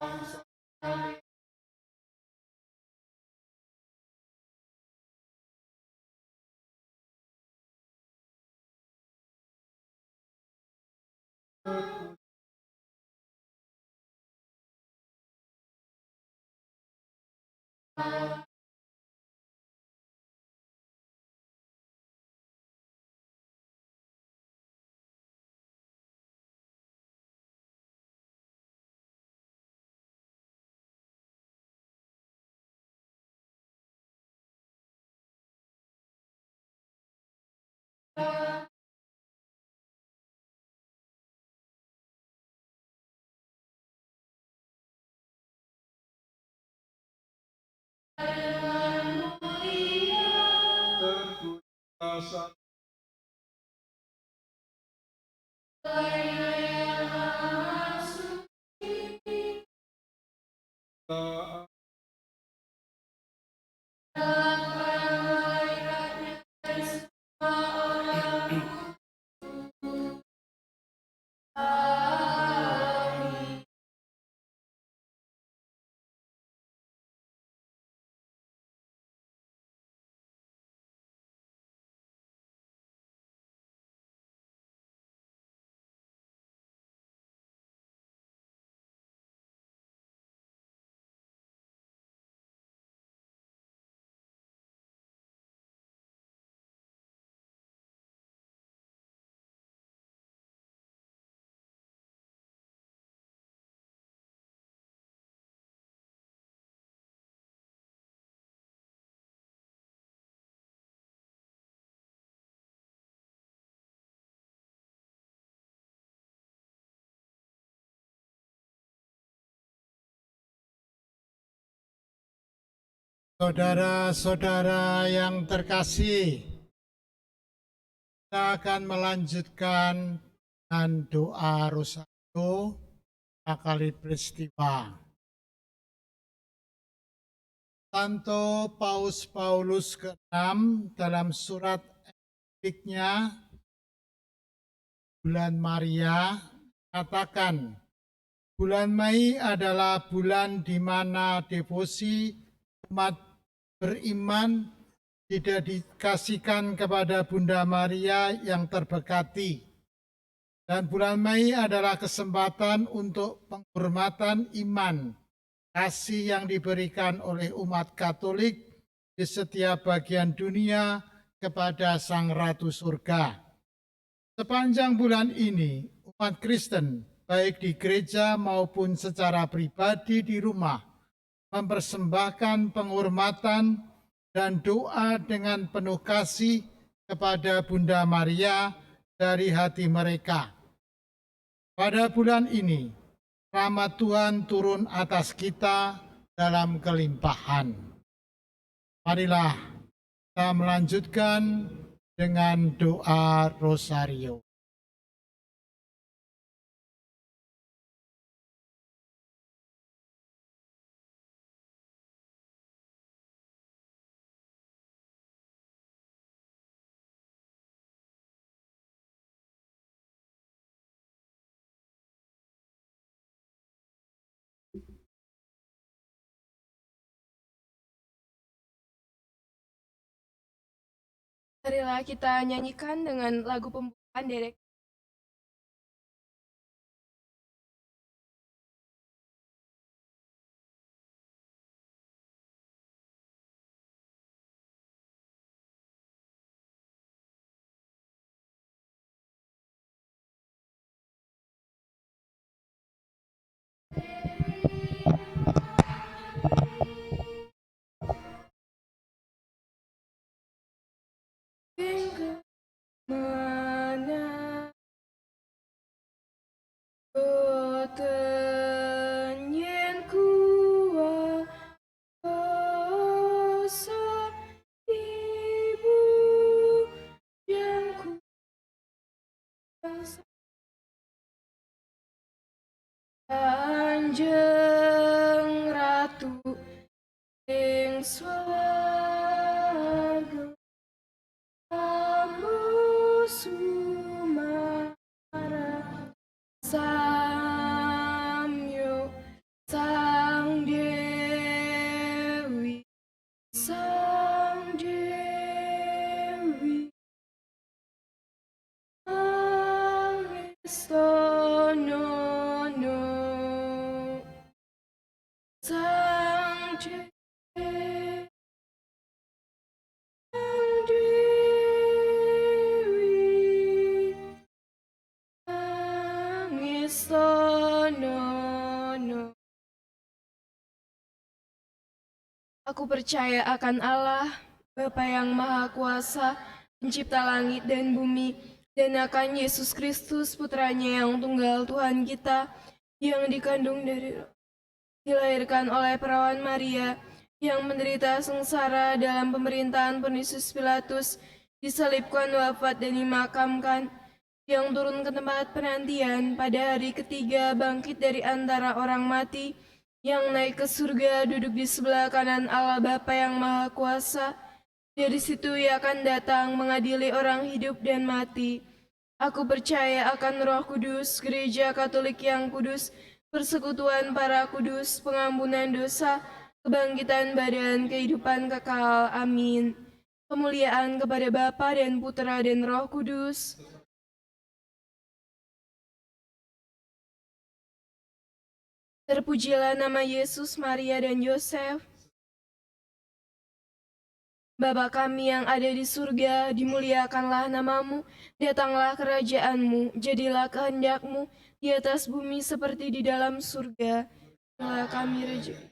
terkuasa Saudara-saudara yang terkasih, kita akan melanjutkan dengan doa rosario kali peristiwa. Santo Paus Paulus ke-6 dalam surat epiliknya bulan Maria katakan, bulan Mei adalah bulan di mana devosi umat beriman didedikasikan kepada Bunda Maria yang terberkati. Dan bulan Mei adalah kesempatan untuk penghormatan iman, kasih yang diberikan oleh umat Katolik di setiap bagian dunia kepada Sang Ratu Surga. Sepanjang bulan ini, umat Kristen, baik di gereja maupun secara pribadi di rumah, mempersembahkan penghormatan dan doa dengan penuh kasih kepada Bunda Maria dari hati mereka. Pada bulan ini, rahmat Tuhan turun atas kita dalam kelimpahan. Marilah kita melanjutkan dengan doa rosario. Marilah kita nyanyikan dengan lagu pembukaan Derek. Mana tenyen kuasa ibu yang kuasa Kanjeng Ratu ing swarga Kamu sumara samyo Sono no sang Dewi Sangisono. Aku percaya akan Allah, Bapa yang Maha Kuasa, Pencipta langit dan bumi, dan akan Yesus Kristus, Putranya yang tunggal Tuhan kita, yang dikandung dari dilahirkan oleh perawan Maria, yang menderita sengsara dalam pemerintahan Pontius Pilatus, disalibkan, wafat, dan dimakamkan, yang turun ke tempat penantian, pada hari ketiga bangkit dari antara orang mati, yang naik ke surga, duduk di sebelah kanan Allah Bapa yang Maha Kuasa. Dari situ Ia akan datang mengadili orang hidup dan mati. Aku percaya akan Roh Kudus, Gereja Katolik yang kudus, persekutuan para kudus, pengampunan dosa, kebangkitan badan, kehidupan kekal. Amin. Kemuliaan kepada Bapa dan Putra dan Roh Kudus. Terpujilah nama Yesus, Maria, dan Yosef. Bapa kami yang ada di surga, dimuliakanlah namamu, datanglah kerajaanmu, jadilah kehendakmu di atas bumi seperti di dalam surga. Berilah kami rezeki.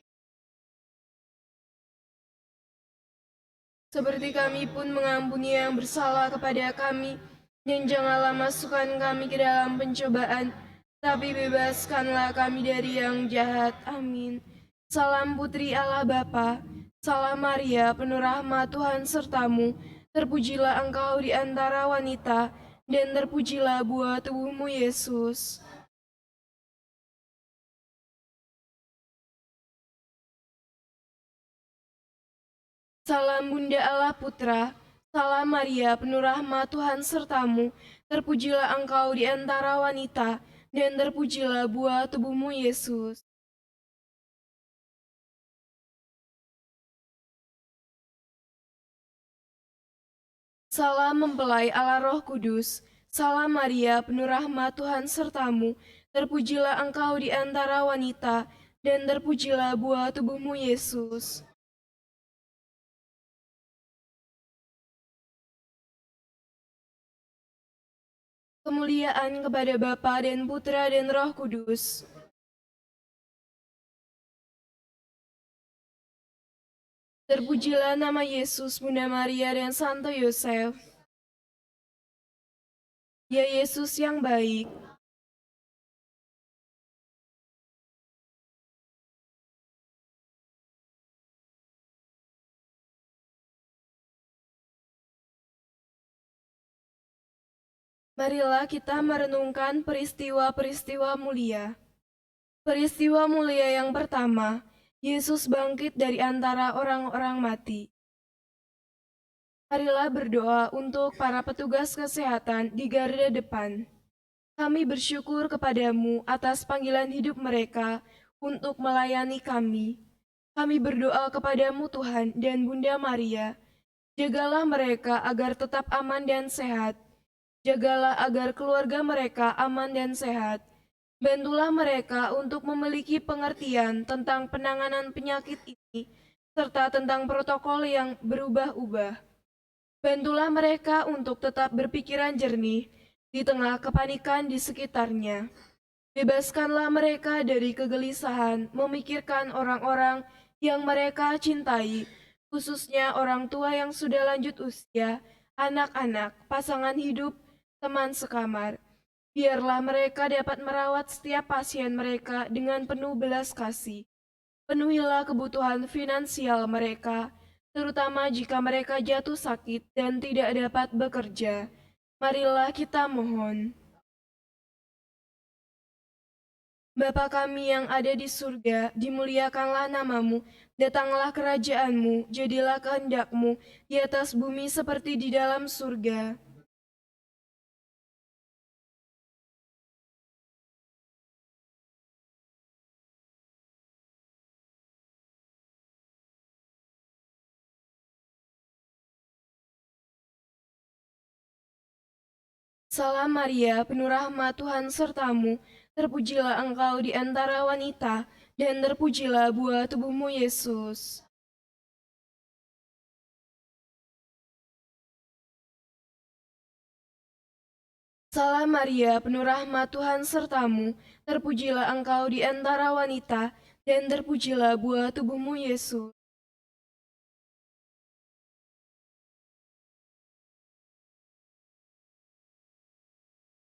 Seperti kami pun mengampuni yang bersalah kepada kami, dan janganlah masukkan kami ke dalam pencobaan, tapi bebaskanlah kami dari yang jahat. Amin. Salam Putri Allah Bapa, salam Maria, penuh rahmat Tuhan sertamu, terpujilah engkau di antara wanita, dan terpujilah buah tubuhmu Yesus. Salam Bunda Allah Putra, salam Maria, penuh rahmat Tuhan sertamu, terpujilah engkau di antara wanita, dan terpujilah buah tubuhmu Yesus. Salam mempelai Allah Roh Kudus, salam Maria, penuh rahmat Tuhan sertamu, terpujilah engkau di antara wanita, dan terpujilah buah tubuhmu Yesus. Kemuliaan kepada Bapa dan Putra dan Roh Kudus. Terpujilah nama Yesus, Bunda Maria, dan Santo Yosef. Ya Yesus yang baik, marilah kita merenungkan peristiwa-peristiwa mulia. Peristiwa mulia yang pertama, Yesus bangkit dari antara orang-orang mati. Marilah berdoa untuk para petugas kesehatan di garda depan. Kami bersyukur kepadamu atas panggilan hidup mereka untuk melayani kami. Kami berdoa kepadamu Tuhan dan Bunda Maria, jagalah mereka agar tetap aman dan sehat. Jagalah agar keluarga mereka aman dan sehat. Bantulah mereka untuk memiliki pengertian tentang penanganan penyakit ini, serta tentang protokol yang berubah-ubah. Bantulah mereka untuk tetap berpikiran jernih di tengah kepanikan di sekitarnya. Bebaskanlah mereka dari kegelisahan memikirkan orang-orang yang mereka cintai, khususnya orang tua yang sudah lanjut usia, anak-anak, pasangan hidup, teman sekamar. Biarlah mereka dapat merawat setiap pasien mereka dengan penuh belas kasih. Penuhilah kebutuhan finansial mereka, terutama jika mereka jatuh sakit dan tidak dapat bekerja. Marilah kita mohon. Bapa kami yang ada di surga, dimuliakanlah namamu, datanglah kerajaanmu, jadilah kehendakmu di atas bumi seperti di dalam surga. Salam Maria, penuh rahmat Tuhan sertamu, terpujilah engkau di antara wanita, dan terpujilah buah tubuhmu Yesus. Salam Maria, penuh rahmat Tuhan sertamu, terpujilah engkau di antara wanita, dan terpujilah buah tubuhmu Yesus.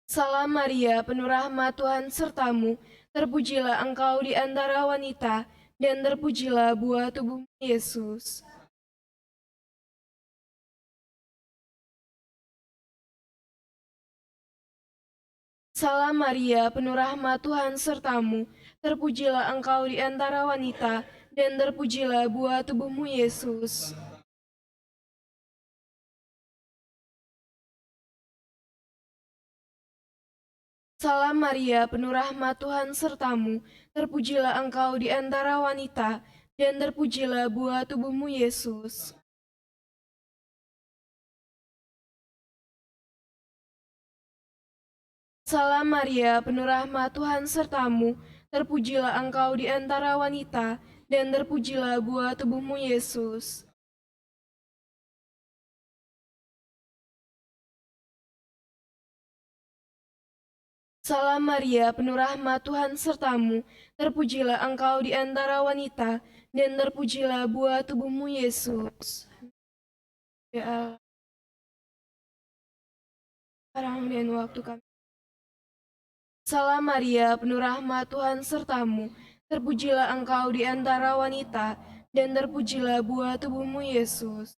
Salam Maria, penuh rahmat Tuhan sertamu, terpujilah engkau di antara wanita, dan terpujilah buah tubuhmu Yesus. Salam Maria, penuh rahmat Tuhan sertamu, terpujilah engkau di antara wanita, dan terpujilah buah tubuhmu Yesus. Salam Maria, penuh rahmat Tuhan sertamu, terpujilah engkau di antara wanita, dan terpujilah buah tubuhmu Yesus. Salam Maria, penuh rahmat Tuhan sertamu, terpujilah engkau di antara wanita, dan terpujilah buah tubuhmu Yesus. Salam Maria, penuh rahmat Tuhan sertamu, terpujilah engkau di antara wanita, dan terpujilah buah tubuhmu Yesus. Ya Allah, sekarang dan waktu kami. Salam Maria, penuh rahmat Tuhan sertamu, terpujilah engkau di antara wanita, dan terpujilah buah tubuhmu Yesus.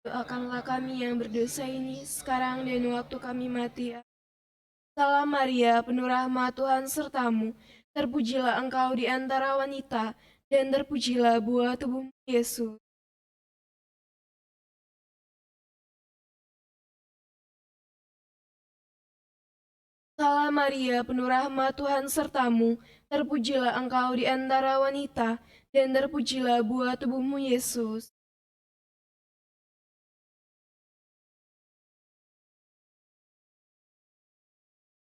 Doakanlah kami yang berdosa ini, sekarang dan waktu kami mati. Salam Maria, penuh rahmat Tuhan sertamu, terpujilah engkau di antara wanita, dan terpujilah buah tubuhmu Yesus. Salam Maria, penuh rahmat Tuhan sertamu, terpujilah engkau di antara wanita, dan terpujilah buah tubuhmu Yesus.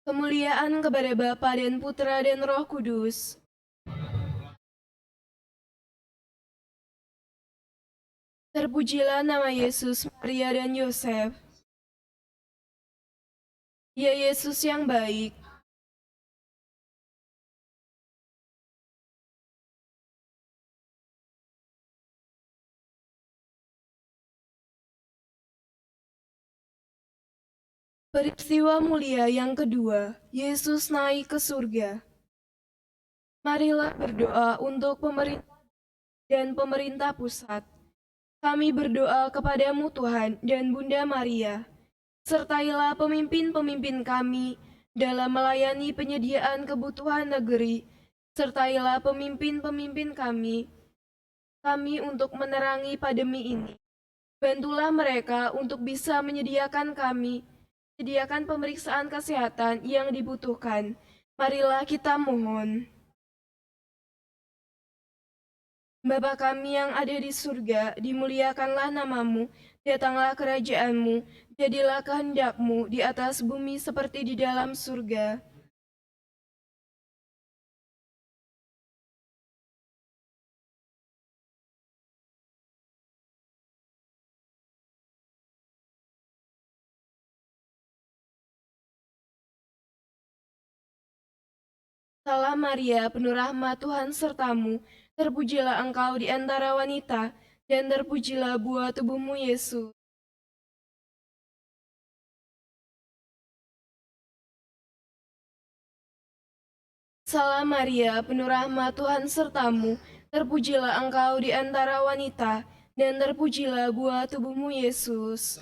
Kemuliaan kepada Bapa dan Putra dan Roh Kudus. Terpujilah nama Yesus, Maria dan Yosef. Ya Yesus yang baik, peristiwa mulia yang kedua, Yesus naik ke surga. Marilah berdoa untuk pemerintah dan pemerintah pusat. Kami berdoa kepadamu Tuhan dan Bunda Maria. Sertailah pemimpin-pemimpin kami dalam melayani penyediaan kebutuhan negeri. Sertailah pemimpin-pemimpin kami untuk menerangi pandemi ini. Bantulah mereka untuk bisa menyediakan pemeriksaan kesehatan yang dibutuhkan. Marilah kita mohon. Bapa kami yang ada di surga, dimuliakanlah namamu, datanglah kerajaanmu, jadilah kehendakmu di atas bumi seperti di dalam surga. Salam Maria, penuh rahmat Tuhan sertamu, terpujilah engkau di antara wanita, dan terpujilah buah tubuhmu Yesus. Salam Maria, penuh rahmat Tuhan sertamu, terpujilah engkau di antara wanita, dan terpujilah buah tubuhmu Yesus.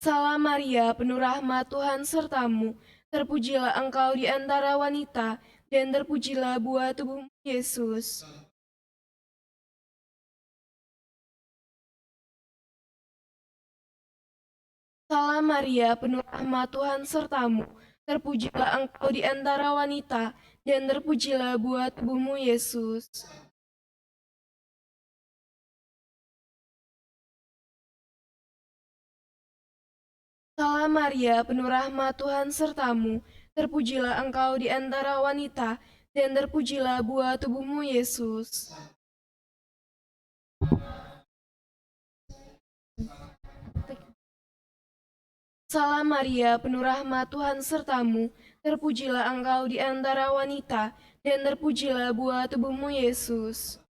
Salam Maria, penuh rahmat Tuhan sertamu, terpujilah engkau di antara wanita, dan terpujilah buah tubuhmu Yesus. Salam Maria, penuh rahmat Tuhan sertamu, terpujilah engkau di antara wanita, dan terpujilah buah tubuhmu Yesus. Salam Maria, penuh rahmat Tuhan sertamu, terpujilah engkau di antara wanita, dan terpujilah buah tubuhmu Yesus. Salam Maria, penuh rahmat Tuhan sertamu, terpujilah engkau di antara wanita, dan terpujilah buah tubuhmu Yesus.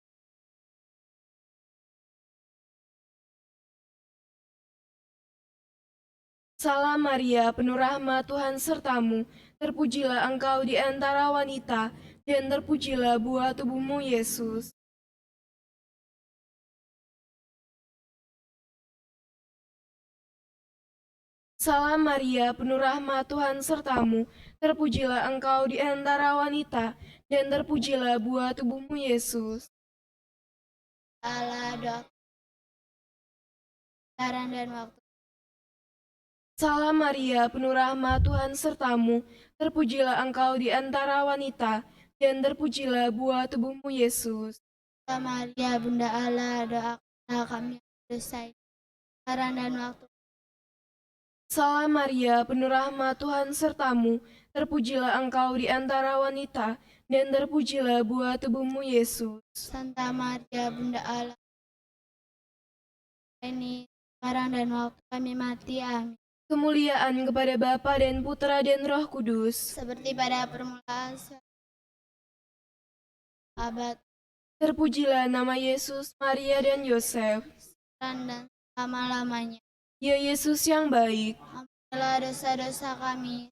Salam Maria, penuh rahmat Tuhan sertamu, terpujilah engkau di antara wanita, dan terpujilah buah tubuhmu Yesus. Salam Maria, penuh rahmat Tuhan sertamu, terpujilah engkau di antara wanita, dan terpujilah buah tubuhmu Yesus. Allah doa sekarang dan waktu. Salam Maria, penuh rahmat Tuhan sertamu, terpujilah engkau di antara wanita, dan terpujilah buah tubuhmu Yesus. Santa Maria, Bunda Allah, doakanlah kami yang berdosa sekarang dan waktu. Salam Maria, penuh rahmat Tuhan sertamu, terpujilah engkau di antara wanita, dan terpujilah buah tubuhmu Yesus. Santa Maria, Bunda Allah, ini sekarang dan waktu kami mati. Amin. Kemuliaan kepada Bapa dan Putra dan Roh Kudus, Seperti pada permulaan, abad terpujilah nama Yesus, Maria dan Yosef. sekarang dan selama-lamanya. Ya Yesus yang baik, Ampunilah dosa-dosa kami,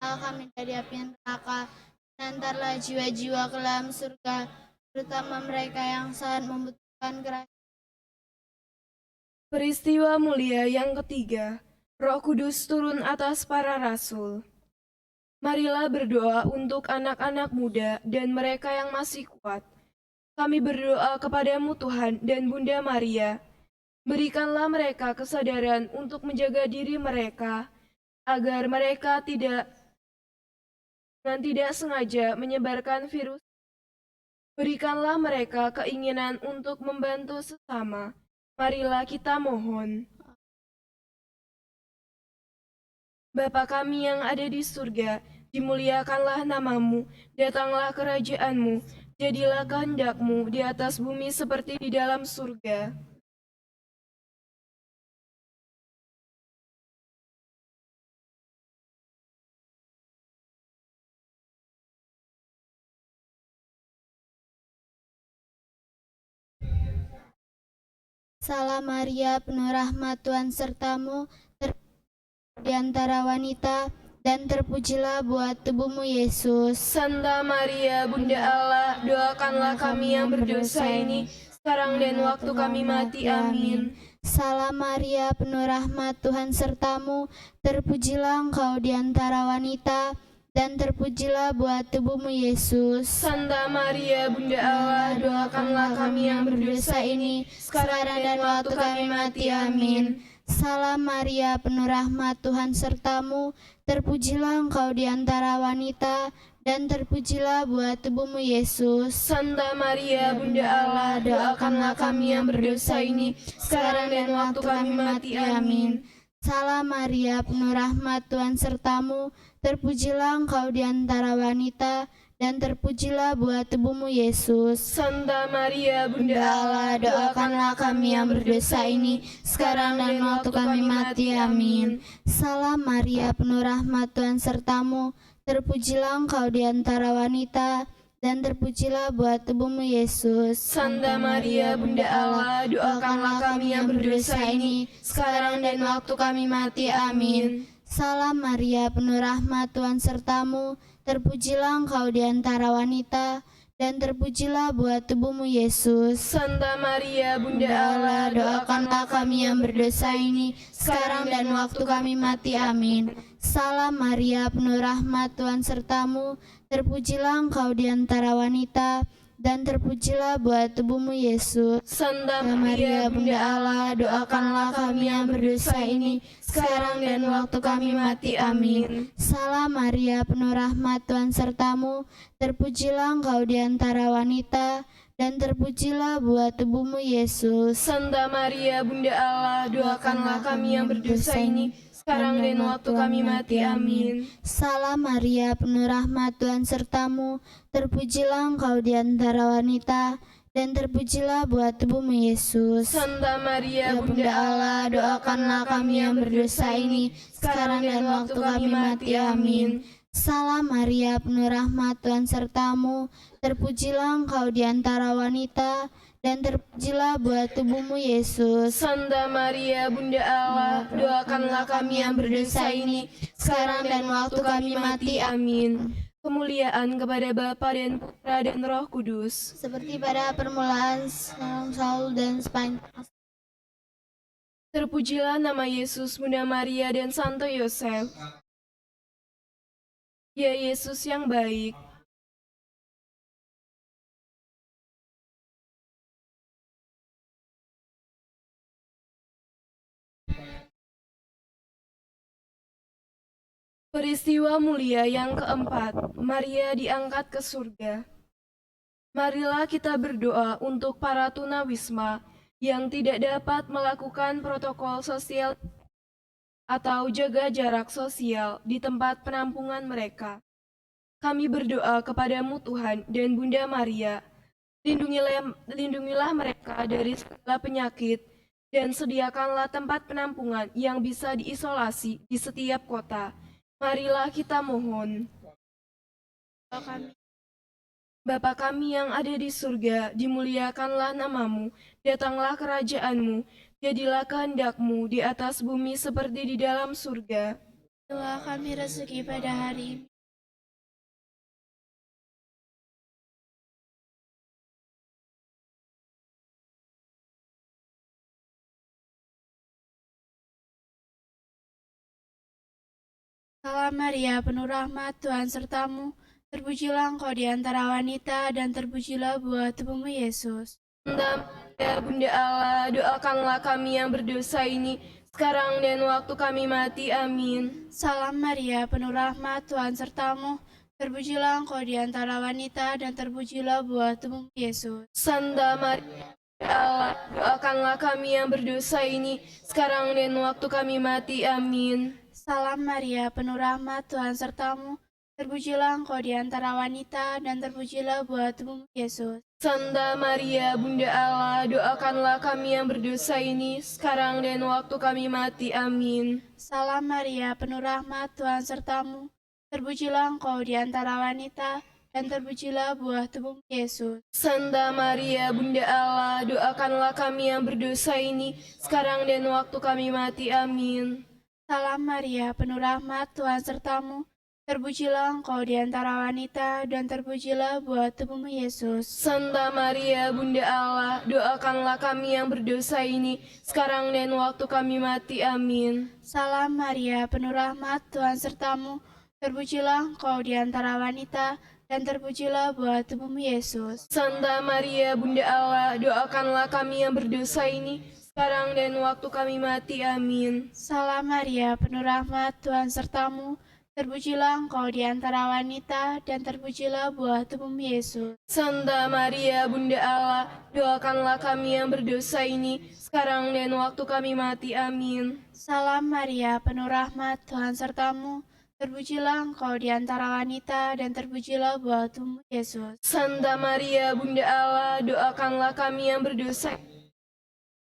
kami dari api neraka, dan antarlah jiwa-jiwa ke dalam surga, terutama mereka yang sangat membutuhkan kerajaan. peristiwa mulia yang ketiga, Roh Kudus turun atas para rasul. Marilah berdoa untuk anak-anak muda dan mereka yang masih kuat. Kami berdoa kepadamu Tuhan dan Bunda Maria. Berikanlah mereka kesadaran untuk menjaga diri mereka, agar mereka tidak sengaja menyebarkan virus. Berikanlah mereka keinginan untuk membantu sesama. Marilah kita mohon. Bapa kami yang ada di surga, dimuliakanlah namamu, datanglah kerajaanmu, jadilah kehendakmu di atas bumi seperti di dalam surga. Salam Maria, penuh rahmat Tuhan sertamu, di antara wanita, dan terpujilah buah tubuhmu Yesus. Santa Maria, Bunda Allah, doakanlah kami yang berdosa ini, sekarang dan waktu kami mati. Amin. Salam Maria, penuh rahmat Tuhan sertamu, terpujilah engkau di antara wanita, dan terpujilah buah tubuhmu Yesus. Santa Maria, Bunda Allah, doakanlah kami yang berdosa ini, sekarang dan waktu kami mati. Amin. Salam Maria, penuh rahmat Tuhan sertamu, terpujilah engkau di antara wanita, dan terpujilah buah tubuhmu Yesus. Santa Maria, Bunda Allah, doakanlah kami yang berdosa ini, sekarang dan waktu kami mati. Amin. Salam Maria, penuh rahmat Tuhan sertamu, terpujilah engkau di antara wanita, dan terpujilah buah tubuhmu Yesus. Santa Maria, Bunda Allah, doakanlah kami yang berdosa ini, sekarang dan waktu kami mati. Amin. Salam Maria, penuh rahmat Tuhan sertamu, terpujilah engkau di antara wanita, dan terpujilah buah tubuhmu Yesus. Santa Maria, Bunda Allah, doakanlah kami yang berdosa ini, sekarang dan waktu kami mati. Amin. Salam Maria, penuh rahmat Tuhan sertamu, terpujilah engkau di antara wanita, dan terpujilah buah tubuhmu Yesus. Santa Maria, Bunda Allah, doakanlah kami yang berdosa ini, sekarang dan waktu kami mati. Amin. Salam Maria, penuh rahmat Tuhan sertamu, terpujilah engkau di antara wanita, dan terpujilah buah tubuhmu Yesus. Santa Maria, Bunda Allah, doakanlah kami yang berdosa ini, sekarang dan waktu kami mati. Amin. Salam Maria, penuh rahmat Tuhan sertamu, terpujilah engkau di antara wanita, dan terpujilah buah tubuhmu Yesus. Santa Maria, Bunda Allah, doakanlah kami yang berdosa ini, sekarang dan waktu kami mati. Amin. Salam Maria, penuh rahmat, Tuhan sertamu, terpujilah engkau di antara wanita, dan terpujilah buah tubuhmu Yesus. Santa Maria, Ya Bunda Allah, doakanlah kami yang berdosa ini, sekarang dan waktu kami mati. Amin. Salam Maria, penuh rahmat, Tuhan sertamu, terpujilah engkau di antara wanita, dan terpujilah buah tubuhmu Yesus. Santa Maria, Bunda Allah, doakanlah kami yang berdosa ini, sekarang dan waktu kami mati. Amin. Kemuliaan kepada Bapa dan Putra dan Roh Kudus. Seperti pada permulaan, sekarang, selalu, dan sepanjang. Terpujilah nama Yesus, Bunda Maria, dan Santo Yosef. Ya Yesus yang baik, peristiwa mulia yang keempat, Maria diangkat ke surga. Marilah kita berdoa untuk para tunawisma yang tidak dapat melakukan protokol sosial atau jaga jarak sosial di tempat penampungan mereka. Kami berdoa kepadamu Tuhan dan Bunda Maria, lindungilah mereka dari segala penyakit dan sediakanlah tempat penampungan yang bisa diisolasi di setiap kota. Marilah kita mohon. Bapa kami yang ada di surga, dimuliakanlah namamu, datanglah kerajaanmu, jadilah kehendakmu di atas bumi seperti di dalam surga. Berilah kami rezeki pada hari ini. Salam Maria, penuh rahmat, Tuhan sertamu. Terpujilah engkau di antara wanita, dan terpujilah buah tubuhmu Yesus. Santa Maria, Bunda Allah, doakanlah kami yang berdosa ini, sekarang dan waktu kami mati. Amin. Salam Maria, penuh rahmat, Tuhan sertamu. Terpujilah engkau di antara wanita, dan terpujilah buah tubuhmu Yesus. Santa Maria, Bunda Allah, doakanlah kami yang berdosa ini, sekarang dan waktu kami mati. Amin. Salam Maria, penuh rahmat, Tuhan sertamu. Terpujilah engkau di antara wanita, dan terpujilah buah tubuhmu Yesus. Santa Maria, Bunda Allah, doakanlah kami yang berdosa ini, sekarang dan waktu kami mati. Amin. Salam Maria, penuh rahmat, Tuhan sertamu. Terpujilah engkau di antara wanita, dan terpujilah buah tubuhmu Yesus. Santa Maria, Bunda Allah, doakanlah kami yang berdosa ini, sekarang dan waktu kami mati. Amin. Salam Maria, penuh rahmat, Tuhan sertamu. Terpujilah engkau di antara wanita, dan terpujilah buah tubuhmu Yesus. Santa Maria, Bunda Allah, doakanlah kami yang berdosa ini, sekarang dan waktu kami mati. Amin. Salam Maria, penuh rahmat, Tuhan sertamu. Terpujilah engkau di antara wanita, dan terpujilah buah tubuhmu Yesus. Santa Maria, Bunda Allah, doakanlah kami yang berdosa ini, sekarang dan waktu kami mati. Amin. Salam Maria, penuh rahmat, Tuhan sertamu. Terpujilah engkau di antara wanita, dan terpujilah buah tubuhmu Yesus. Santa Maria, Bunda Allah, doakanlah kami yang berdosa ini, sekarang dan waktu kami mati. Amin. Salam Maria, penuh rahmat, Tuhan sertamu. Terpujilah engkau di antara wanita, dan terpujilah buah tubuhmu Yesus. Santa Maria, Bunda Allah, doakanlah kami yang berdosa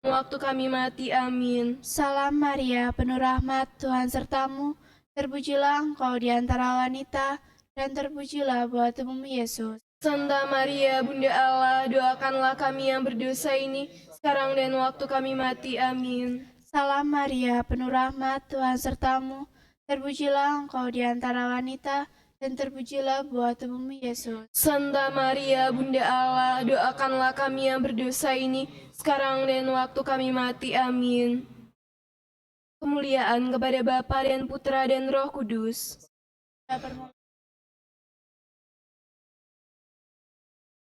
waktu kami mati. Amin. Salam Maria, penuh rahmat, Tuhan sertamu. Terpujilah engkau di antara wanita, dan terpujilah buah tubuhmu Yesus. Santa Maria, Bunda Allah, doakanlah kami yang berdosa ini, sekarang dan waktu kami mati. Amin. Salam Maria, penuh rahmat, Tuhan sertamu. Terpujilah engkau di antara wanita, dan terpujilah buah tubuhmu Yesus. Santa Maria, Bunda Allah, doakanlah kami yang berdosa ini, sekarang dan waktu kami mati. Amin. Kemuliaan kepada Bapa dan Putra dan Roh Kudus.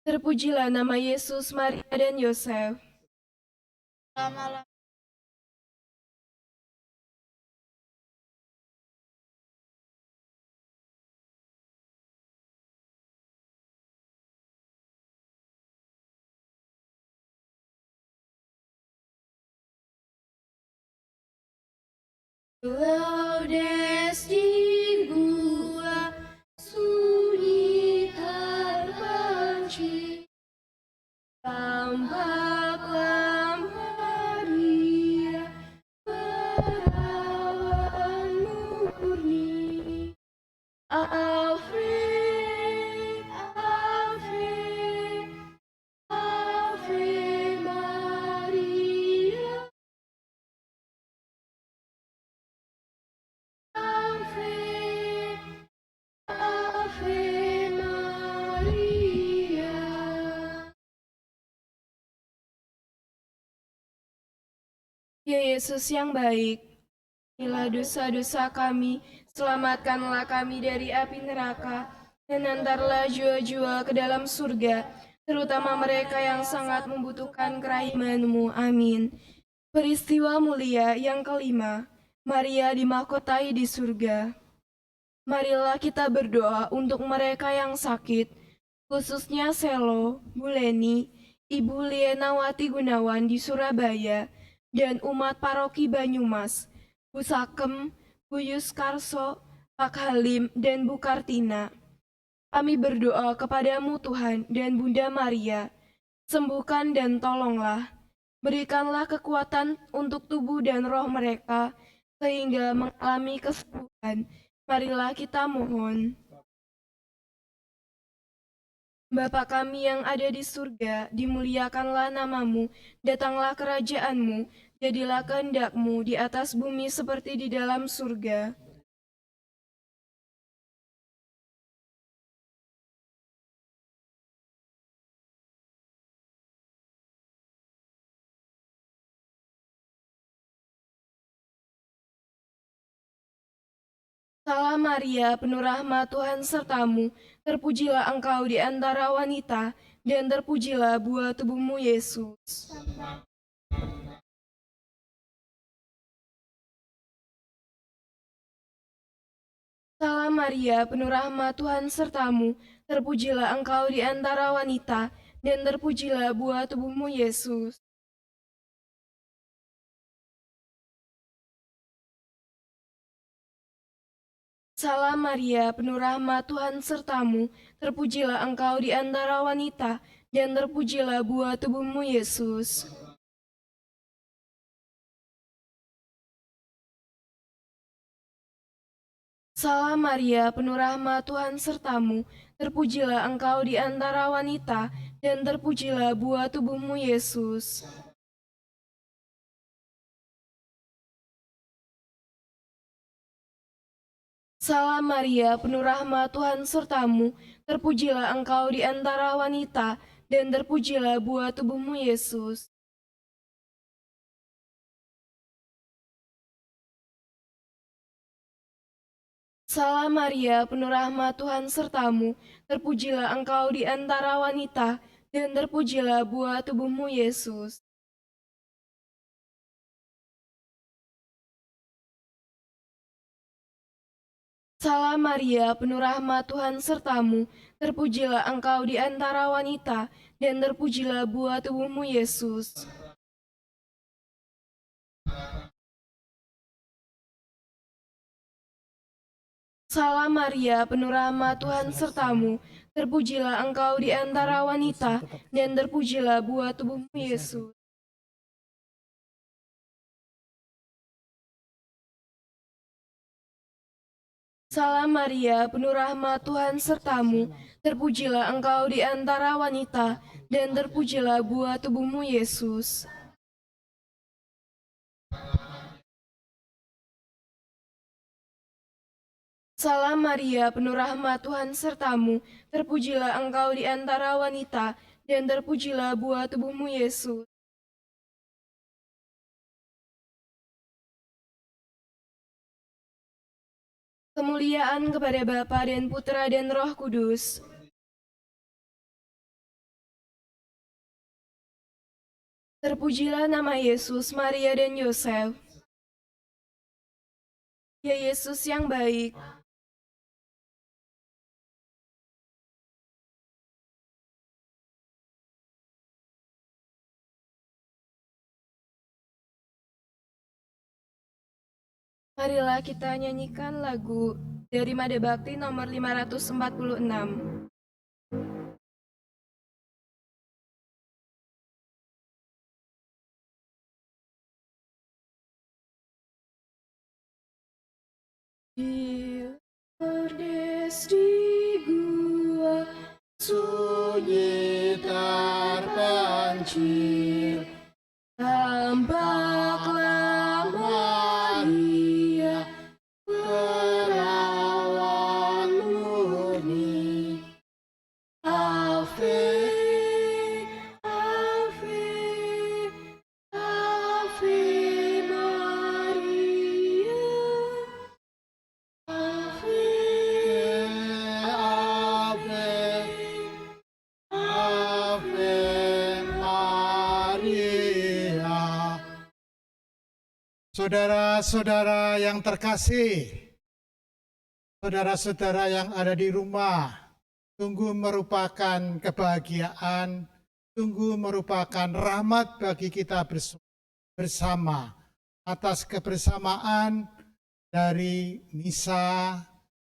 Terpujilah nama Yesus, Maria, dan Yosef. Selamat Laudes Dingua, sunyi terbenci, tambahlah Maria, perawanmu murni. Ave, Ave, Ave Maria, Ave, Ave Maria. Ya Yesus yang baik, ampunilah dosa-dosa kami, selamatkanlah kami dari api neraka, dan antarlah jiwa-jiwa ke dalam surga, terutama mereka yang sangat membutuhkan kerahiman-Mu. Amin. Peristiwa mulia yang kelima, Maria dimahkotai di surga. Marilah kita berdoa untuk mereka yang sakit, khususnya Selo, Bu Leni, Ibu Lienawati Gunawan di Surabaya, dan umat paroki Banyumas, Bu Sakem, Bu Yuskarso, Pak Halim, dan Bu Kartina. Kami berdoa kepadamu Tuhan dan Bunda Maria, sembuhkan dan tolonglah. Berikanlah kekuatan untuk tubuh dan roh mereka, sehingga mengalami kesembuhan. Marilah kita mohon. Bapa kami yang ada di surga, dimuliakanlah namamu, datanglah kerajaanmu, jadilah kehendak-Mu di atas bumi seperti di dalam surga. Salam Maria, penuh rahmat Tuhan sertamu, terpujilah engkau di antara wanita, dan terpujilah buah tubuhmu Yesus. Salam Maria, penuh rahmat Tuhan sertamu, terpujilah engkau di antara wanita, dan terpujilah buah tubuhmu Yesus. Salam Maria, penuh rahmat Tuhan sertamu, terpujilah engkau di antara wanita, dan terpujilah buah tubuhmu Yesus. Salam Maria, penuh rahmat Tuhan sertamu, terpujilah engkau di antara wanita, dan terpujilah buah tubuhmu Yesus. Salam Maria, penuh rahmat Tuhan sertamu, terpujilah engkau di antara wanita, dan terpujilah buah tubuhmu Yesus. Salam Maria, penuh rahmat Tuhan sertamu, terpujilah engkau di antara wanita, dan terpujilah buah tubuhmu Yesus. Salam Maria, penuh rahmat Tuhan sertamu, terpujilah engkau di antara wanita, dan terpujilah buah tubuhmu Yesus. Salam Maria, penuh rahmat Tuhan sertamu, terpujilah engkau di antara wanita, dan terpujilah buah tubuhmu Yesus. Salam Maria, penuh rahmat Tuhan sertamu, terpujilah engkau di antara wanita, dan terpujilah buah tubuhmu Yesus. Salam Maria, penuh rahmat Tuhan sertamu, terpujilah engkau di antara wanita, dan terpujilah buah tubuhmu Yesus. Kemuliaan kepada Bapa dan Putra dan Roh Kudus. Terpujilah nama Yesus, Maria dan Yosef. Ya Yesus yang baik, Marilah kita nyanyikan lagu dari Mada Bakti nomor 546. Berdes di gua sunyi terpencil, tampaklah Maria perawan murni. Ave, Ave, Ave Maria. Ave, Ave, Ave Maria. Saudara-saudara yang terkasih, saudara-saudara yang ada di rumah, sungguh merupakan kebahagiaan, sungguh merupakan rahmat bagi kita bersama atas kebersamaan dari misa,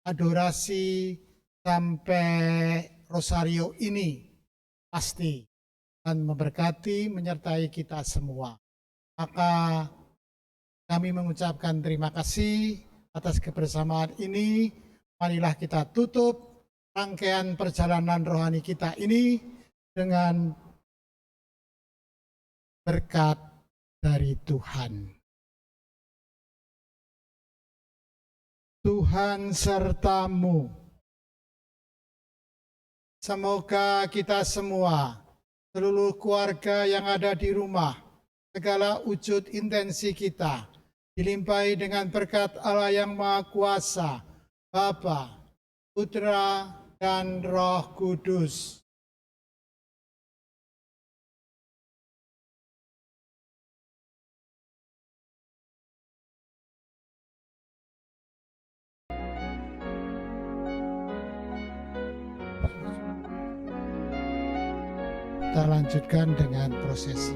adorasi, sampai rosario ini pasti akan memberkati, menyertai kita semua. Maka kami mengucapkan terima kasih atas kebersamaan ini. Marilah kita tutup rangkaian perjalanan rohani kita ini dengan berkat dari Tuhan. Tuhan sertamu. Semoga kita semua, seluruh keluarga yang ada di rumah, segala wujud intensi kita, dilimpahi dengan berkat Allah yang Maha Kuasa, Bapa, Putra, dan Roh Kudus. Kita lanjutkan dengan prosesi.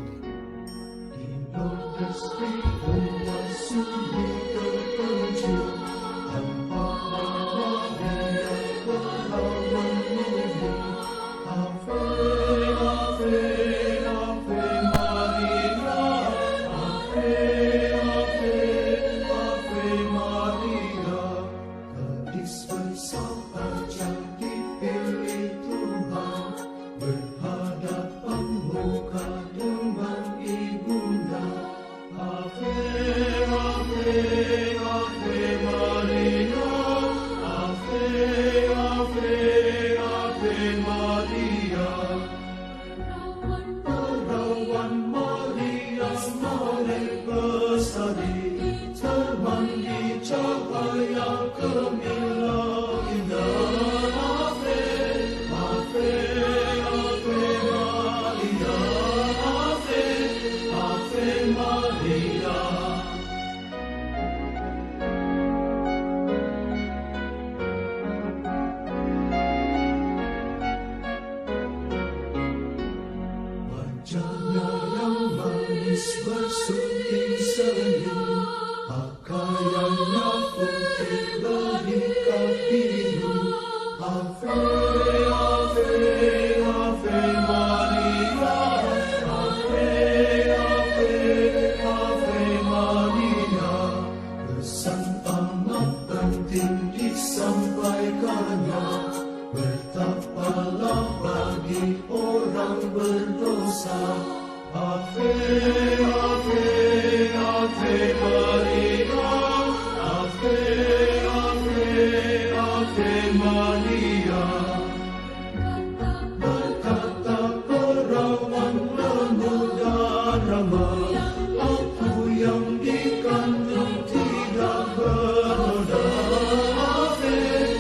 Ave Maria.